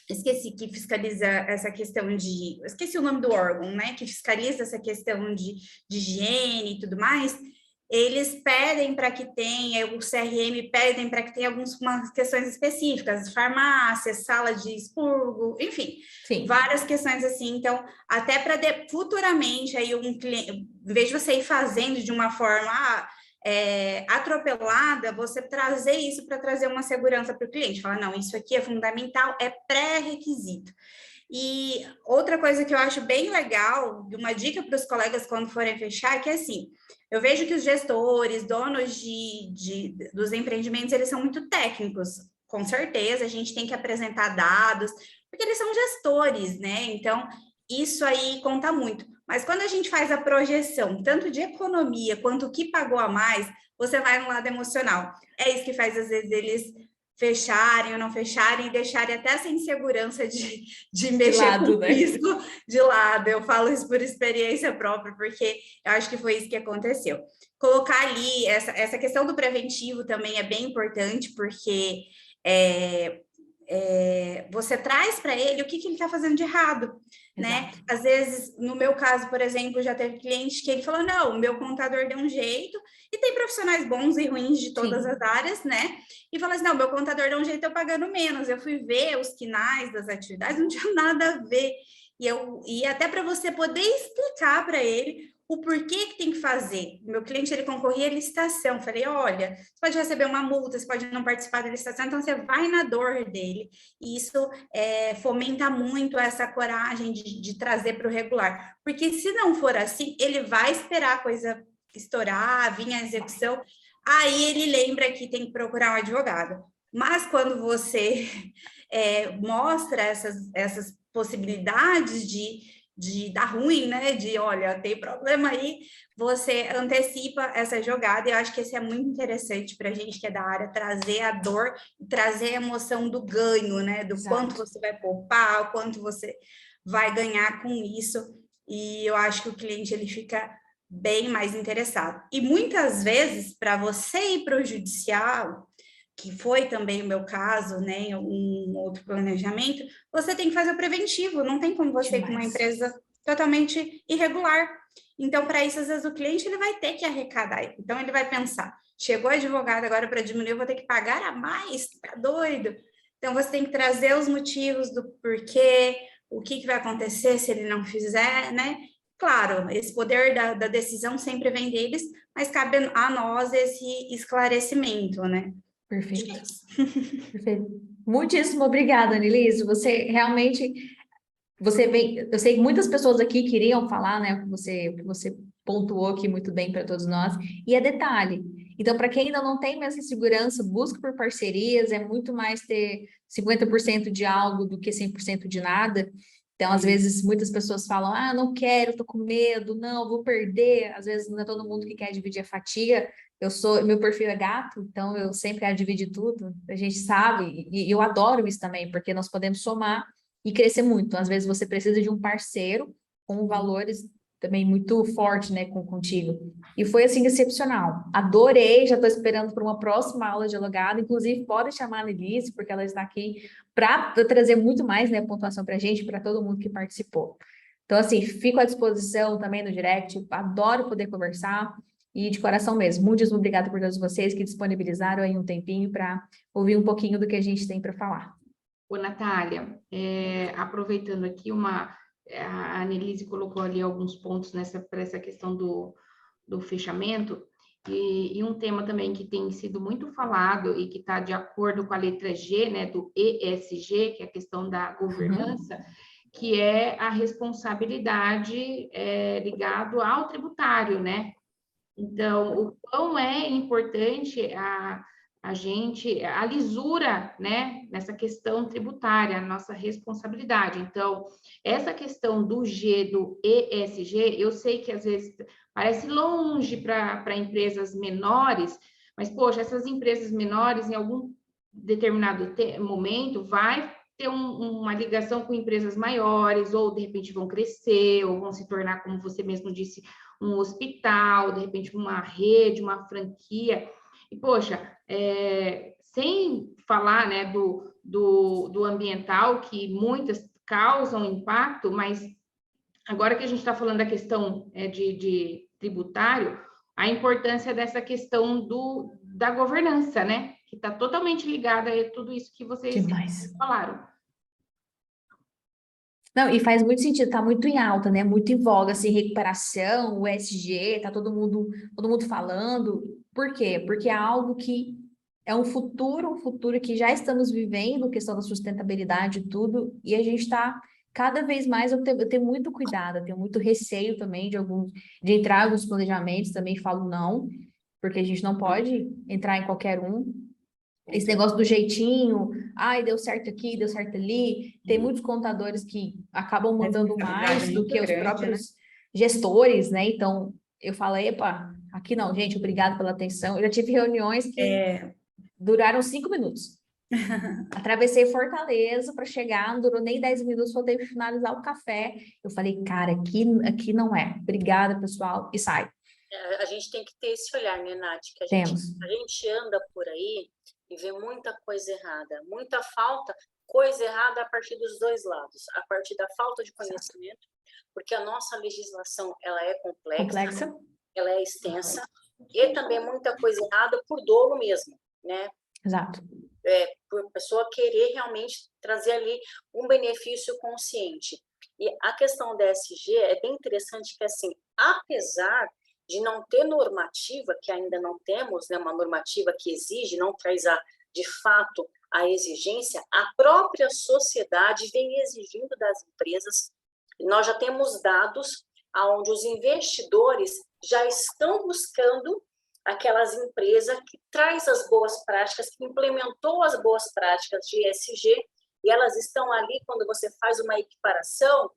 Speaker 4: esqueci que fiscaliza essa questão de... Esqueci o nome do órgão, né? Que fiscaliza essa questão de higiene e tudo mais... Eles pedem para que tenha, o CRM pedem para que tenha algumas questões específicas, farmácia, sala de expurgo, enfim, sim, várias questões assim. Então, até para futuramente, aí um cliente, em vez de você ir fazendo de uma forma atropelada, você trazer isso para trazer uma segurança para o cliente. Falar, não, isso aqui é fundamental, é pré-requisito. E outra coisa que eu acho bem legal, uma dica para os colegas quando forem fechar, é que assim, eu vejo que os gestores, donos dos empreendimentos, eles são muito técnicos, com certeza, a gente tem que apresentar dados, porque eles são gestores, né? Então, isso aí conta muito. Mas quando a gente faz a projeção, tanto de economia quanto o que pagou a mais, você vai no lado emocional. É isso que faz, às vezes, eles fecharem ou não fecharem e deixarem até essa insegurança de mexer com risco de lado. Eu falo isso por experiência própria, porque eu acho que foi isso que aconteceu. Colocar ali, essa questão do preventivo também é bem importante, porque você traz para ele o que ele está fazendo de errado, né? Às vezes, no meu caso, por exemplo, já teve cliente que ele falou, não, o meu contador deu um jeito, e tem profissionais bons e ruins de todas as áreas, né? E falou assim, não, meu contador deu um jeito, eu pagando menos. Eu fui ver os quinais das atividades, não tinha nada a ver. E até para você poder explicar para ele o porquê que tem que fazer. Meu cliente, ele concorria à licitação. Falei, olha, você pode receber uma multa, você pode não participar da licitação, então você vai na dor dele. E isso fomenta muito essa coragem de trazer para o regular. Porque se não for assim, ele vai esperar a coisa estourar, vir a execução, aí ele lembra que tem que procurar um advogado. Mas quando você mostra essas possibilidades de dar ruim, né? De, olha, tem problema aí, você antecipa essa jogada, e eu acho que isso é muito interessante para a gente que é da área, trazer a dor, trazer a emoção do ganho, né? Do quanto você vai poupar, o quanto você vai ganhar com isso. e eu acho que o cliente ele fica bem mais interessado. E muitas vezes, para você ir para o judicial, que foi também o meu caso, né, um outro planejamento, você tem que fazer o preventivo, não tem como você ir com uma empresa totalmente irregular. Então, para isso, às vezes, o cliente ele vai ter que arrecadar. Então, ele vai pensar, chegou advogado agora para diminuir, eu vou ter que pagar a mais, tá doido? Então, você tem que trazer os motivos do porquê, o que vai acontecer se ele não fizer, né? Claro, esse poder da decisão sempre vem deles, mas cabe a nós esse esclarecimento, né?
Speaker 2: Perfeito. Perfeito. Muitíssimo obrigada, Anelise. Você realmente, eu sei que muitas pessoas aqui queriam falar, né, o que você pontuou aqui muito bem para todos nós, e é detalhe. Então, para quem ainda não tem essa segurança, busque por parcerias, é muito mais ter 50% de algo do que 100% de nada. Então, às vezes, muitas pessoas falam, não quero, tô com medo, não, vou perder. Às vezes, não é todo mundo que quer dividir a fatia. Meu perfil é gato, então eu sempre quero dividir tudo. A gente sabe, e eu adoro isso também, porque nós podemos somar e crescer muito. Às vezes, você precisa de um parceiro com valores também muito forte, né, contigo. E foi, assim, excepcional. Adorei, já estou esperando por uma próxima aula de dialogado. Inclusive, pode chamar a Anelise, porque ela está aqui para trazer muito mais, né, pontuação para a gente, para todo mundo que participou. Então, assim, fico à disposição também no direct. Adoro poder conversar. E de coração mesmo, muitíssimo obrigada por todos vocês que disponibilizaram aí um tempinho para ouvir um pouquinho do que a gente tem para falar.
Speaker 1: Ô, Natália, aproveitando aqui a Anelise colocou ali alguns pontos para essa questão do fechamento, e um tema também que tem sido muito falado e que está de acordo com a letra G, né, do ESG, que é a questão da governança, que é a responsabilidade ligado ao tributário, né? Então, o quão é importante a lisura, né, nessa questão tributária, a nossa responsabilidade. Então, essa questão do G, do ESG, eu sei que às vezes parece longe para empresas menores, mas, poxa, essas empresas menores, em algum determinado momento, vai ter uma ligação com empresas maiores, ou de repente vão crescer, ou vão se tornar, como você mesmo disse, um hospital, de repente uma rede, uma franquia. E, poxa, sem falar, né, do ambiental, que muitas causam impacto, mas agora que a gente está falando da questão de tributário, a importância dessa questão da governança, né, que está totalmente ligada a tudo isso que vocês falaram.
Speaker 2: Não, e faz muito sentido, tá muito em alta, né? Muito em voga, assim, recuperação, o ESG, tá todo mundo falando. Por quê? Porque é algo que é um futuro que já estamos vivendo, questão da sustentabilidade e tudo, e a gente está cada vez mais, eu tenho muito cuidado, eu tenho muito receio também de entrar em alguns planejamentos, também falo não, porque a gente não pode entrar em qualquer um. Esse negócio do jeitinho, deu certo aqui, deu certo ali. Tem muitos contadores que acabam mandando mais do que os próprios gestores, né? Então, eu falo, epa, aqui não, gente, obrigado pela atenção. Eu já tive reuniões que duraram 5 minutos. Atravessei Fortaleza para chegar, não durou nem 10 minutos, faltei para finalizar o café. Eu falei, cara, aqui não é. Obrigada, pessoal, e sai.
Speaker 3: A gente tem que ter esse olhar, né, Nath? Que a gente anda por aí e vê muita coisa errada, muita coisa errada a partir dos dois lados, a partir da falta de conhecimento, porque a nossa legislação ela é complexa, ela é extensa, e também muita coisa errada por dolo mesmo, né?
Speaker 2: Exato.
Speaker 3: Por a pessoa querer realmente trazer ali um benefício consciente. E a questão da ESG é bem interessante que, assim, apesar de não ter normativa, que ainda não temos, né, uma normativa que exige, não traz de fato a exigência, a própria sociedade vem exigindo das empresas. Nós já temos dados onde os investidores já estão buscando aquelas empresas que traz as boas práticas, que implementou as boas práticas de ESG, e elas estão ali quando você faz uma equiparação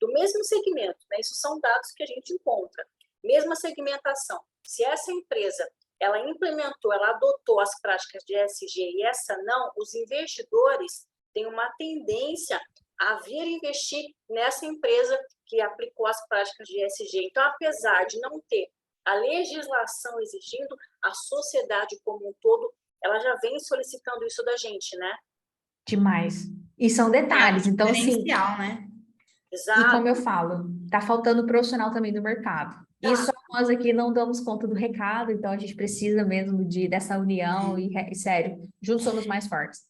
Speaker 3: do mesmo segmento, né? Isso são dados que a gente encontra. Mesma segmentação. Se essa empresa ela implementou, ela adotou as práticas de ESG e essa não, os investidores têm uma tendência a vir investir nessa empresa que aplicou as práticas de ESG. Então, apesar de não ter a legislação exigindo, a sociedade como um todo, ela já vem solicitando isso da gente, né?
Speaker 2: Demais. E são detalhes, então assim,
Speaker 4: Diferencial, né?
Speaker 2: e
Speaker 3: Exato.
Speaker 2: como eu falo, tá faltando profissional também do mercado. E só nós aqui não damos conta do recado, então a gente precisa mesmo dessa união e sério, juntos somos mais fortes.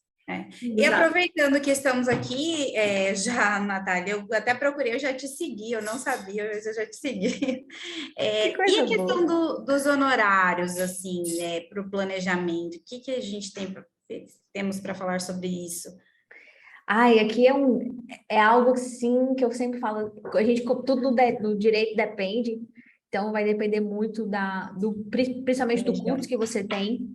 Speaker 4: E aproveitando que estamos aqui, já, Natália, eu até procurei, eu já te segui, eu não sabia, mas eu já te segui. E a questão dos honorários, assim, né, para o planejamento, o que a gente temos para falar sobre isso?
Speaker 2: Ai, aqui é algo assim que eu sempre falo, a gente, tudo no direito depende, então vai depender muito principalmente do custo que você tem.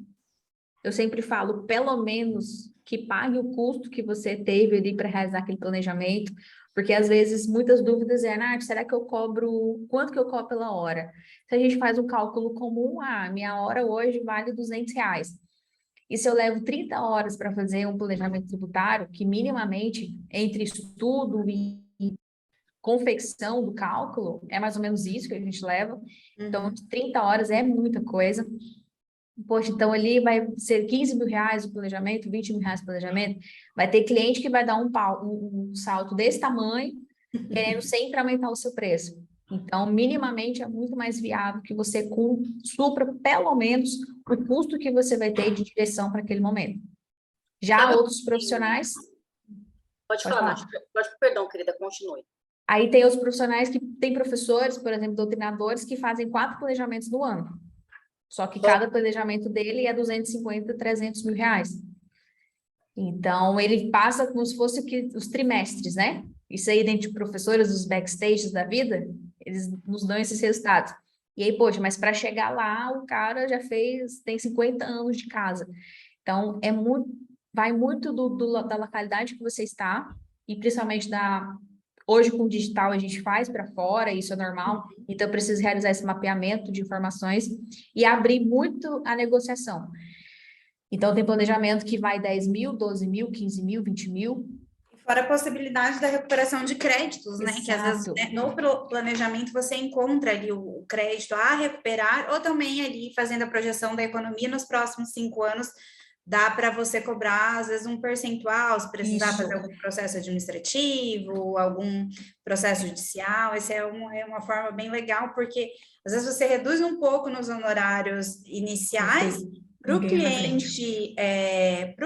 Speaker 2: Eu sempre falo, pelo menos, que pague o custo que você teve ali para realizar aquele planejamento, porque às vezes muitas dúvidas Nath, será que eu cobro, quanto que eu cobro pela hora? Se a gente faz um cálculo comum, minha hora hoje vale R$200. E se eu levo 30 horas para fazer um planejamento tributário, que minimamente, entre estudo e confecção do cálculo, é mais ou menos isso que a gente leva. Então, 30 horas é muita coisa. Poxa, então ali vai ser R$15.000 o planejamento, R$20.000 o planejamento. Vai ter cliente que vai dar um salto desse tamanho, querendo sempre aumentar o seu preço. Então, minimamente, é muito mais viável que você supra, pelo menos, o custo que você vai ter de direção para aquele momento. Já outros profissionais...
Speaker 3: Pode falar. Perdão, querida, continue.
Speaker 2: Aí tem os profissionais que têm professores, por exemplo, doutrinadores, que fazem 4 planejamentos no ano. Só que cada planejamento dele é 250, 300 mil reais. Então, ele passa como se fosse os trimestres, né? Isso aí dentro de professores, dos backstages da vida, eles nos dão esses resultados. E aí, poxa, mas para chegar lá, o cara já tem 50 anos de casa. Então, vai muito da localidade que você está, e principalmente hoje com o digital a gente faz para fora, isso é normal, então eu preciso realizar esse mapeamento de informações e abrir muito a negociação. Então, tem planejamento que vai 10 mil, 12 mil, 15 mil, 20 mil.
Speaker 4: Fora a possibilidade da recuperação de créditos, né?
Speaker 2: Exato.
Speaker 4: Que às vezes no planejamento você encontra ali o crédito a recuperar, ou também ali fazendo a projeção da economia nos próximos 5 anos, dá para você cobrar, às vezes, um percentual, se precisar fazer algum processo administrativo, algum processo judicial. Essa é uma forma bem legal, porque às vezes você reduz um pouco nos honorários iniciais, para o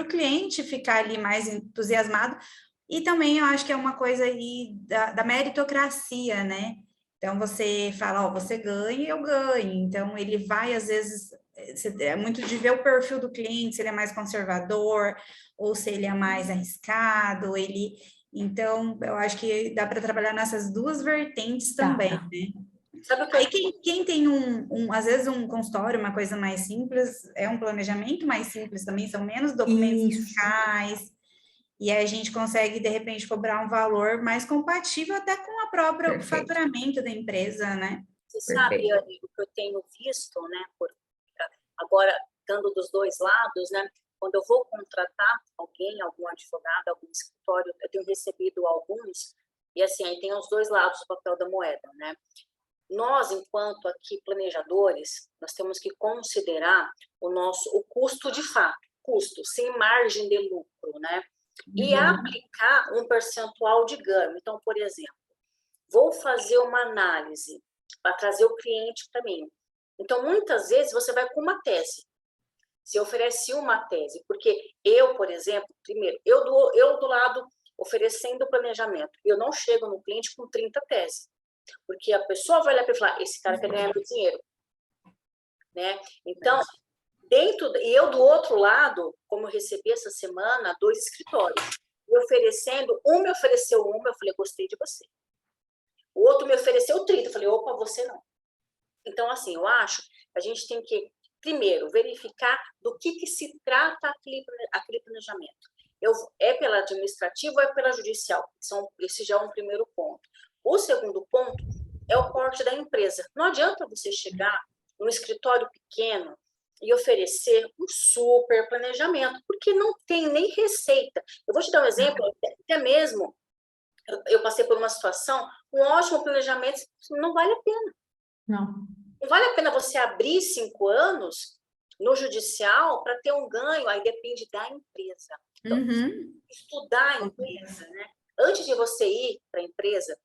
Speaker 4: cliente ficar ali mais entusiasmado. E também eu acho que é uma coisa aí da meritocracia, né? Então, você fala, você ganha, eu ganho. Então, ele vai, às vezes, é muito de ver o perfil do cliente, se ele é mais conservador, ou se ele é mais arriscado, Então, eu acho que dá para trabalhar nessas duas vertentes também, né? Aí quem tem às vezes um consultório, uma coisa mais simples, é um planejamento mais simples também, são menos documentos fiscais, e aí a gente consegue, de repente, cobrar um valor mais compatível até com o próprio faturamento da empresa, né?
Speaker 3: Você sabe, Anny, o que eu tenho visto, né, agora, dando dos dois lados, né, quando eu vou contratar alguém, algum advogado, algum escritório, eu tenho recebido alguns, e assim, aí tem os dois lados do papel da moeda, né? Nós, enquanto aqui planejadores, nós temos que considerar o custo de fato, custo, sem margem de lucro, né? E aplicar um percentual de ganho. Então, por exemplo, vou fazer uma análise para trazer o cliente para mim. Então, muitas vezes, você vai com uma tese. Você oferece uma tese, porque eu, por exemplo, primeiro, eu do lado oferecendo o planejamento, eu não chego no cliente com 30 teses. Porque a pessoa vai olhar para e falar, esse cara quer ganhar meu dinheiro, né? Então, e eu do outro lado, como eu recebi essa semana, 2 escritórios, me oferecendo, um me ofereceu uma, eu falei, gostei de você. O outro me ofereceu 30, eu falei, opa, você não. Então, assim, eu acho que a gente tem que, primeiro, verificar do que se trata aquele planejamento. É pela administrativa ou é pela judicial? Esse já é um primeiro ponto. O segundo ponto é o porte da empresa. Não adianta você chegar num escritório pequeno e oferecer um super planejamento, porque não tem nem receita. Eu vou te dar um exemplo, até mesmo eu passei por uma situação, um ótimo planejamento não vale a pena.
Speaker 2: Não.
Speaker 3: Não vale a pena você abrir 5 anos no judicial para ter um ganho, aí depende da empresa. Então, estudar a empresa, né? Antes de você ir para a empresa,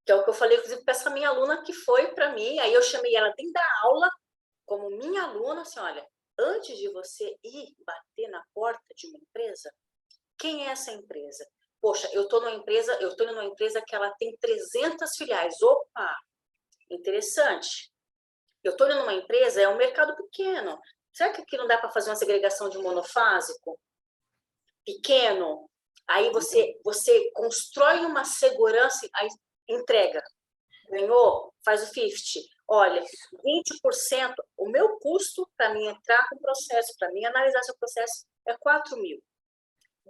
Speaker 3: que é o que eu falei, inclusive, para essa minha aluna que foi para mim, aí eu chamei ela dentro da aula, como minha aluna, assim, olha, antes de você ir bater na porta de uma empresa, quem é essa empresa? Poxa, eu estou numa empresa que ela tem 300 filiais. Opa, interessante. Eu estou numa empresa, é um mercado pequeno. Será que aqui não dá para fazer uma segregação de monofásico? Pequeno. Aí você constrói uma segurança, aí entrega. Ganhou? Faz o 50. Olha, 20%, o meu custo para mim entrar com o processo, para mim analisar seu processo, é 4.000.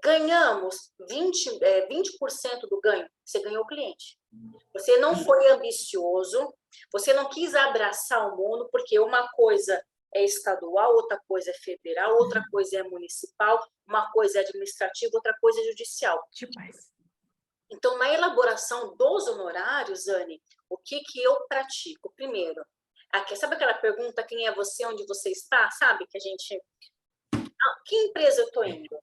Speaker 3: Ganhamos 20% do ganho, você ganhou o cliente. Você não foi ambicioso, você não quis abraçar o mundo, porque uma coisa é estadual, outra coisa é federal, outra coisa é municipal, uma coisa é administrativa, outra coisa é judicial.
Speaker 2: Demais.
Speaker 3: Então, na elaboração dos honorários, Anne, o que eu pratico? Primeiro, sabe aquela pergunta, quem é você, onde você está? Sabe que a gente... que empresa eu estou indo?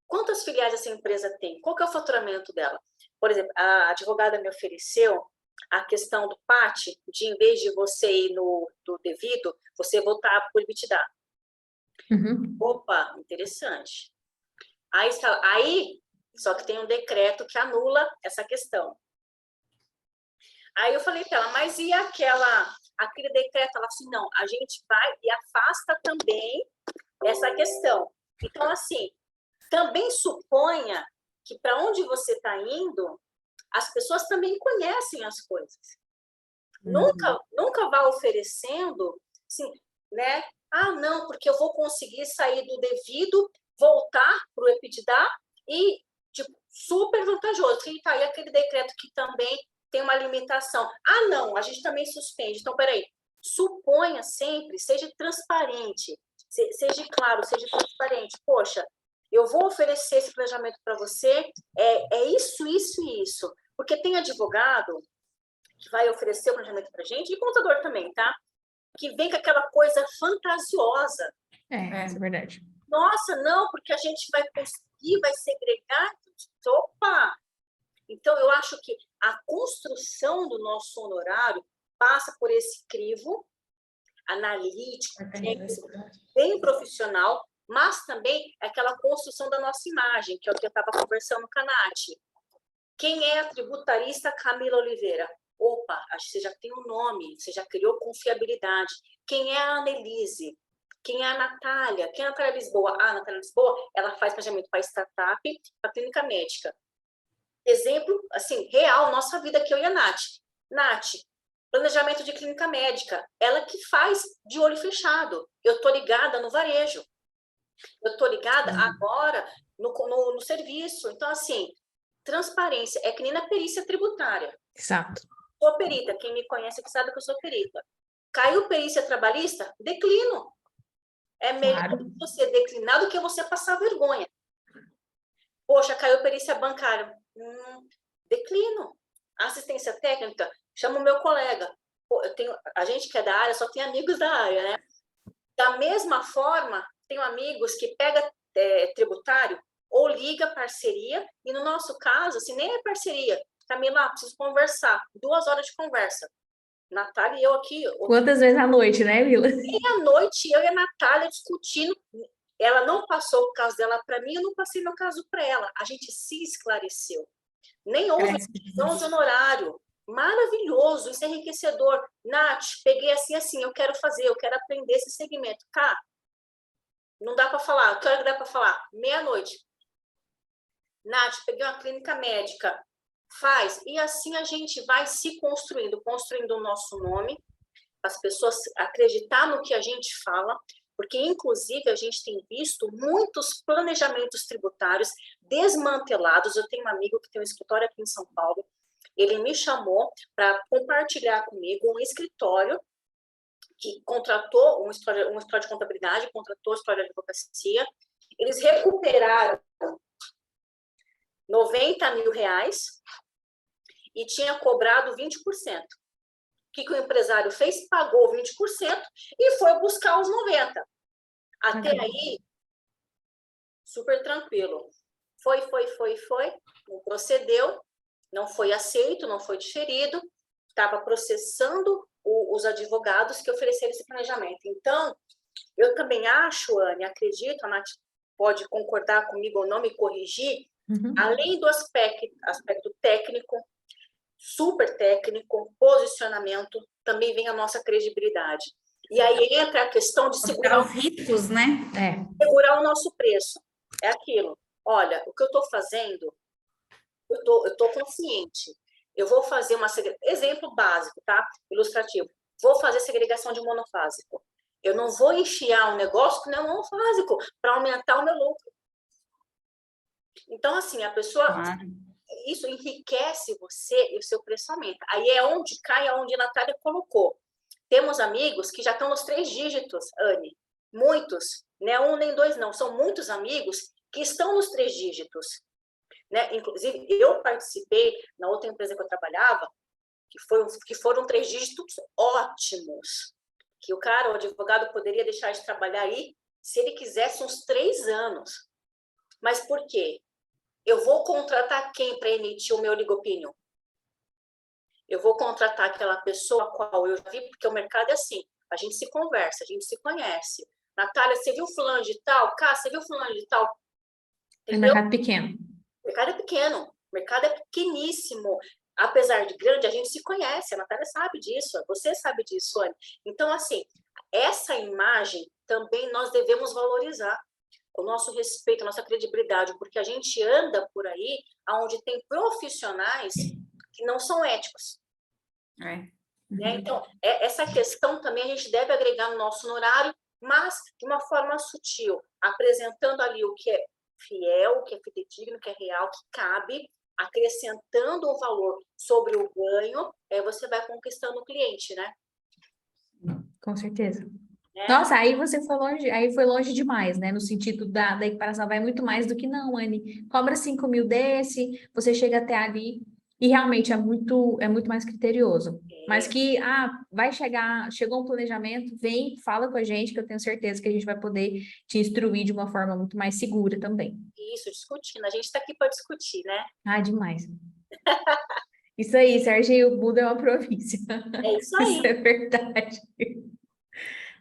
Speaker 3: Quantas filiais essa empresa tem? Qual que é o faturamento dela? Por exemplo, a advogada me ofereceu a questão do PAT, de em vez de você ir do devido, você voltar para o EBITDA. Opa, interessante. Aí, só que tem um decreto que anula essa questão. Aí eu falei para ela, mas e aquele decreto? Ela assim, não, a gente vai e afasta também essa questão. Então, assim, também suponha que para onde você está indo, as pessoas também conhecem as coisas. Nunca vá oferecendo, assim, né? Ah, não, porque eu vou conseguir sair do devido, voltar para o EBITDA e, tipo, super vantajoso. E tá aí aquele decreto que também tem uma limitação. Ah, não, a gente também suspende. Então, peraí, suponha sempre, seja transparente, seja claro, seja transparente. Poxa, eu vou oferecer esse planejamento para você, é isso, isso e isso. Porque tem advogado que vai oferecer o planejamento para a gente, e contador também, tá? Que vem com aquela coisa fantasiosa.
Speaker 2: Isso é verdade.
Speaker 3: Nossa, não, porque a gente vai conseguir, vai segregar. Opa! Então, eu acho que a construção do nosso honorário passa por esse crivo analítico, bem profissional, mas também aquela construção da nossa imagem, que é o que eu estava conversando com a Nath. Quem é a tributarista Camila Oliveira? Opa, acho que você já tem um nome, você já criou confiabilidade. Quem é a Annelise? Quem é a Natália? Quem é a Natália Lisboa? A Natália Lisboa, ela faz planejamento para startup, para clínica médica. Exemplo, assim, real, nossa vida aqui, eu e a Nath. Nath, planejamento de clínica médica, ela que faz de olho fechado. Eu estou ligada no varejo. Eu estou ligada agora no serviço. Então, assim, transparência é que nem na perícia tributária.
Speaker 2: Exato.
Speaker 3: Sou perita, quem me conhece que sabe que eu sou perita. Caiu perícia trabalhista? Declino. É melhor você declinar do que você passar vergonha. Poxa, caiu perícia bancária. Declino. Assistência técnica, chama o meu colega. Pô, a gente que é da área só tem amigos da área, né? Da mesma forma, tenho amigos que pega tributário ou liga parceria, e no nosso caso, assim, nem é parceria. Camila, preciso conversar. 2 horas de conversa. Natália e eu aqui...
Speaker 2: Quantas vezes à noite, né, Mila?
Speaker 3: Meia-noite, eu e a Natália discutindo. Ela não passou o caso dela para mim, eu não passei meu caso para ela. A gente se esclareceu. Nem houve divisão de honorário. Maravilhoso, isso é enriquecedor. Nath, peguei assim, eu quero fazer, eu quero aprender esse segmento. Cá, não dá para falar. Que hora que dá para falar? Meia-noite. Nath, peguei uma clínica médica. Faz. E assim a gente vai se construindo o nosso nome, as pessoas acreditar no que a gente fala, porque, inclusive, a gente tem visto muitos planejamentos tributários desmantelados. Eu tenho um amigo que tem um escritório aqui em São Paulo, ele me chamou para compartilhar comigo um escritório que contratou um escritório de contabilidade, contratou um escritório de advocacia. Eles recuperaram 90% 90 mil reais e tinha cobrado 20%. O que o empresário fez? Pagou 20% e foi buscar os 90%. Até aí, super tranquilo. Foi, não procedeu, não foi aceito, não foi diferido, estava processando os advogados que ofereceram esse planejamento. Então, eu também acho, Anne, acredito, a Nath pode concordar comigo ou não, me corrigir, além do aspecto técnico, super técnico, posicionamento, também vem a nossa credibilidade. E aí entra a questão de segurar
Speaker 4: os riscos, né?
Speaker 3: Segurar o nosso preço. É aquilo. Olha, o que eu estou fazendo, eu estou consciente. Eu vou fazer exemplo básico, tá? Ilustrativo. Vou fazer segregação de monofásico. Eu não vou enfiar um negócio que não é monofásico para aumentar o meu lucro. Então, assim, a pessoa... Claro. Isso enriquece você e o seu preço aumenta. Aí é onde cai, aonde a Natália colocou. Temos amigos que já estão nos 3 dígitos, Anne. Muitos, né? 1 nem 2 não. São muitos amigos que estão nos 3 dígitos. Né? Inclusive, eu participei na outra empresa que eu trabalhava, que foram 3 dígitos ótimos. Que o advogado poderia deixar de trabalhar aí se ele quisesse uns 3 anos. Mas por quê? Eu vou contratar quem para emitir o meu legal opinion? Eu vou contratar aquela pessoa a qual eu já vi, porque o mercado é assim, a gente se conversa, a gente se conhece. Natália, você viu fulano de tal? Cá, você viu fulano de tal?
Speaker 2: Entendeu? É mercado pequeno.
Speaker 3: O mercado é pequeno, o mercado é pequeníssimo. Apesar de grande, a gente se conhece, a Natália sabe disso, você sabe disso, Anne. Então, assim, essa imagem também nós devemos valorizar. O nosso respeito, a nossa credibilidade, porque a gente anda por aí onde tem profissionais que não são éticos. Né? Então, essa questão também a gente deve agregar no nosso honorário, mas de uma forma sutil, apresentando ali o que é fiel, o que é fidedigno, o que é real, que cabe, acrescentando um valor sobre o ganho, você vai conquistando o cliente, né?
Speaker 2: Com certeza. Nossa, aí você foi longe, aí foi longe demais, né? No sentido da equiparação, vai muito mais do que não, Anne. Cobra 5 mil desse, você chega até ali, e realmente é muito mais criterioso. Mas que, chegou um planejamento, vem, fala com a gente, que eu tenho certeza que a gente vai poder te instruir de uma forma muito mais segura também.
Speaker 3: Isso, discutindo. A gente está aqui para discutir, né?
Speaker 2: Ah, demais. Isso aí, Serginho, o Buda é uma província.
Speaker 3: É isso aí.
Speaker 2: Isso é verdade.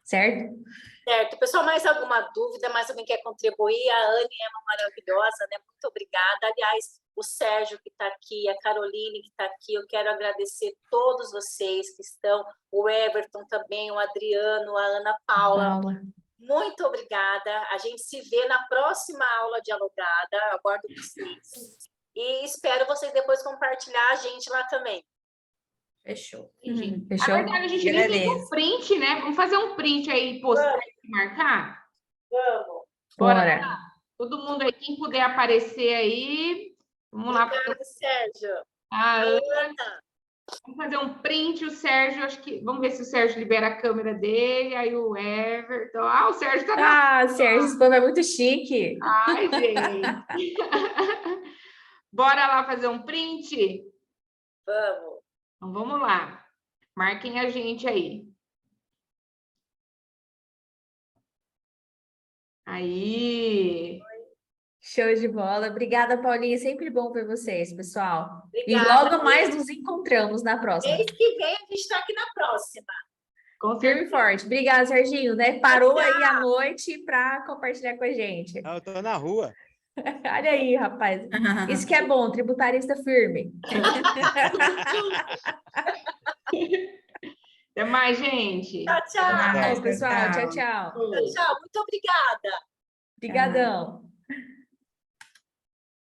Speaker 2: Certo?
Speaker 3: Certo. Pessoal, mais alguma dúvida? Mais alguém quer contribuir? A Anne é uma maravilhosa, né? Muito obrigada. Aliás, o Sérgio que está aqui, a Caroline que está aqui, eu quero agradecer todos vocês que estão, o Everton também, o Adriano, a Ana Paula. Muito obrigada. A gente se vê na próxima aula dialogada. Aguardo vocês. E espero vocês depois compartilhar a gente lá também.
Speaker 4: Fechou.
Speaker 2: Fechou?
Speaker 1: A verdade, a gente nem fez um print, né? Vamos fazer um print aí, postar e marcar?
Speaker 3: Vamos.
Speaker 2: Bora.
Speaker 1: Todo mundo aí, quem puder aparecer aí. Vamos lá.
Speaker 3: Obrigada, Sérgio.
Speaker 1: A Ana. Vamos fazer um print, o Sérgio, acho que... Vamos ver se o Sérgio libera a câmera dele, aí o Everton... o Sérgio tá na...
Speaker 2: Sérgio, esse povo é muito chique.
Speaker 1: Ai, gente. Bora lá fazer um print?
Speaker 3: Vamos.
Speaker 1: Então, vamos lá. Marquem a gente aí. Aí.
Speaker 2: Show de bola. Obrigada, Paulinha. Sempre bom ver vocês, pessoal.
Speaker 3: Obrigada,
Speaker 2: e logo mais nos encontramos na próxima.
Speaker 3: Mês que vem a gente está aqui na próxima.
Speaker 2: Firme e forte. Obrigada, Serginho. Parou aí à noite para compartilhar com a gente.
Speaker 5: Eu tô na rua.
Speaker 2: Olha aí, rapaz. Isso que é bom, tributarista firme.
Speaker 1: Até mais, gente.
Speaker 3: Tchau, tchau.
Speaker 2: Pessoal. Tchau, tchau.
Speaker 3: Tchau, muito obrigada.
Speaker 2: Obrigadão.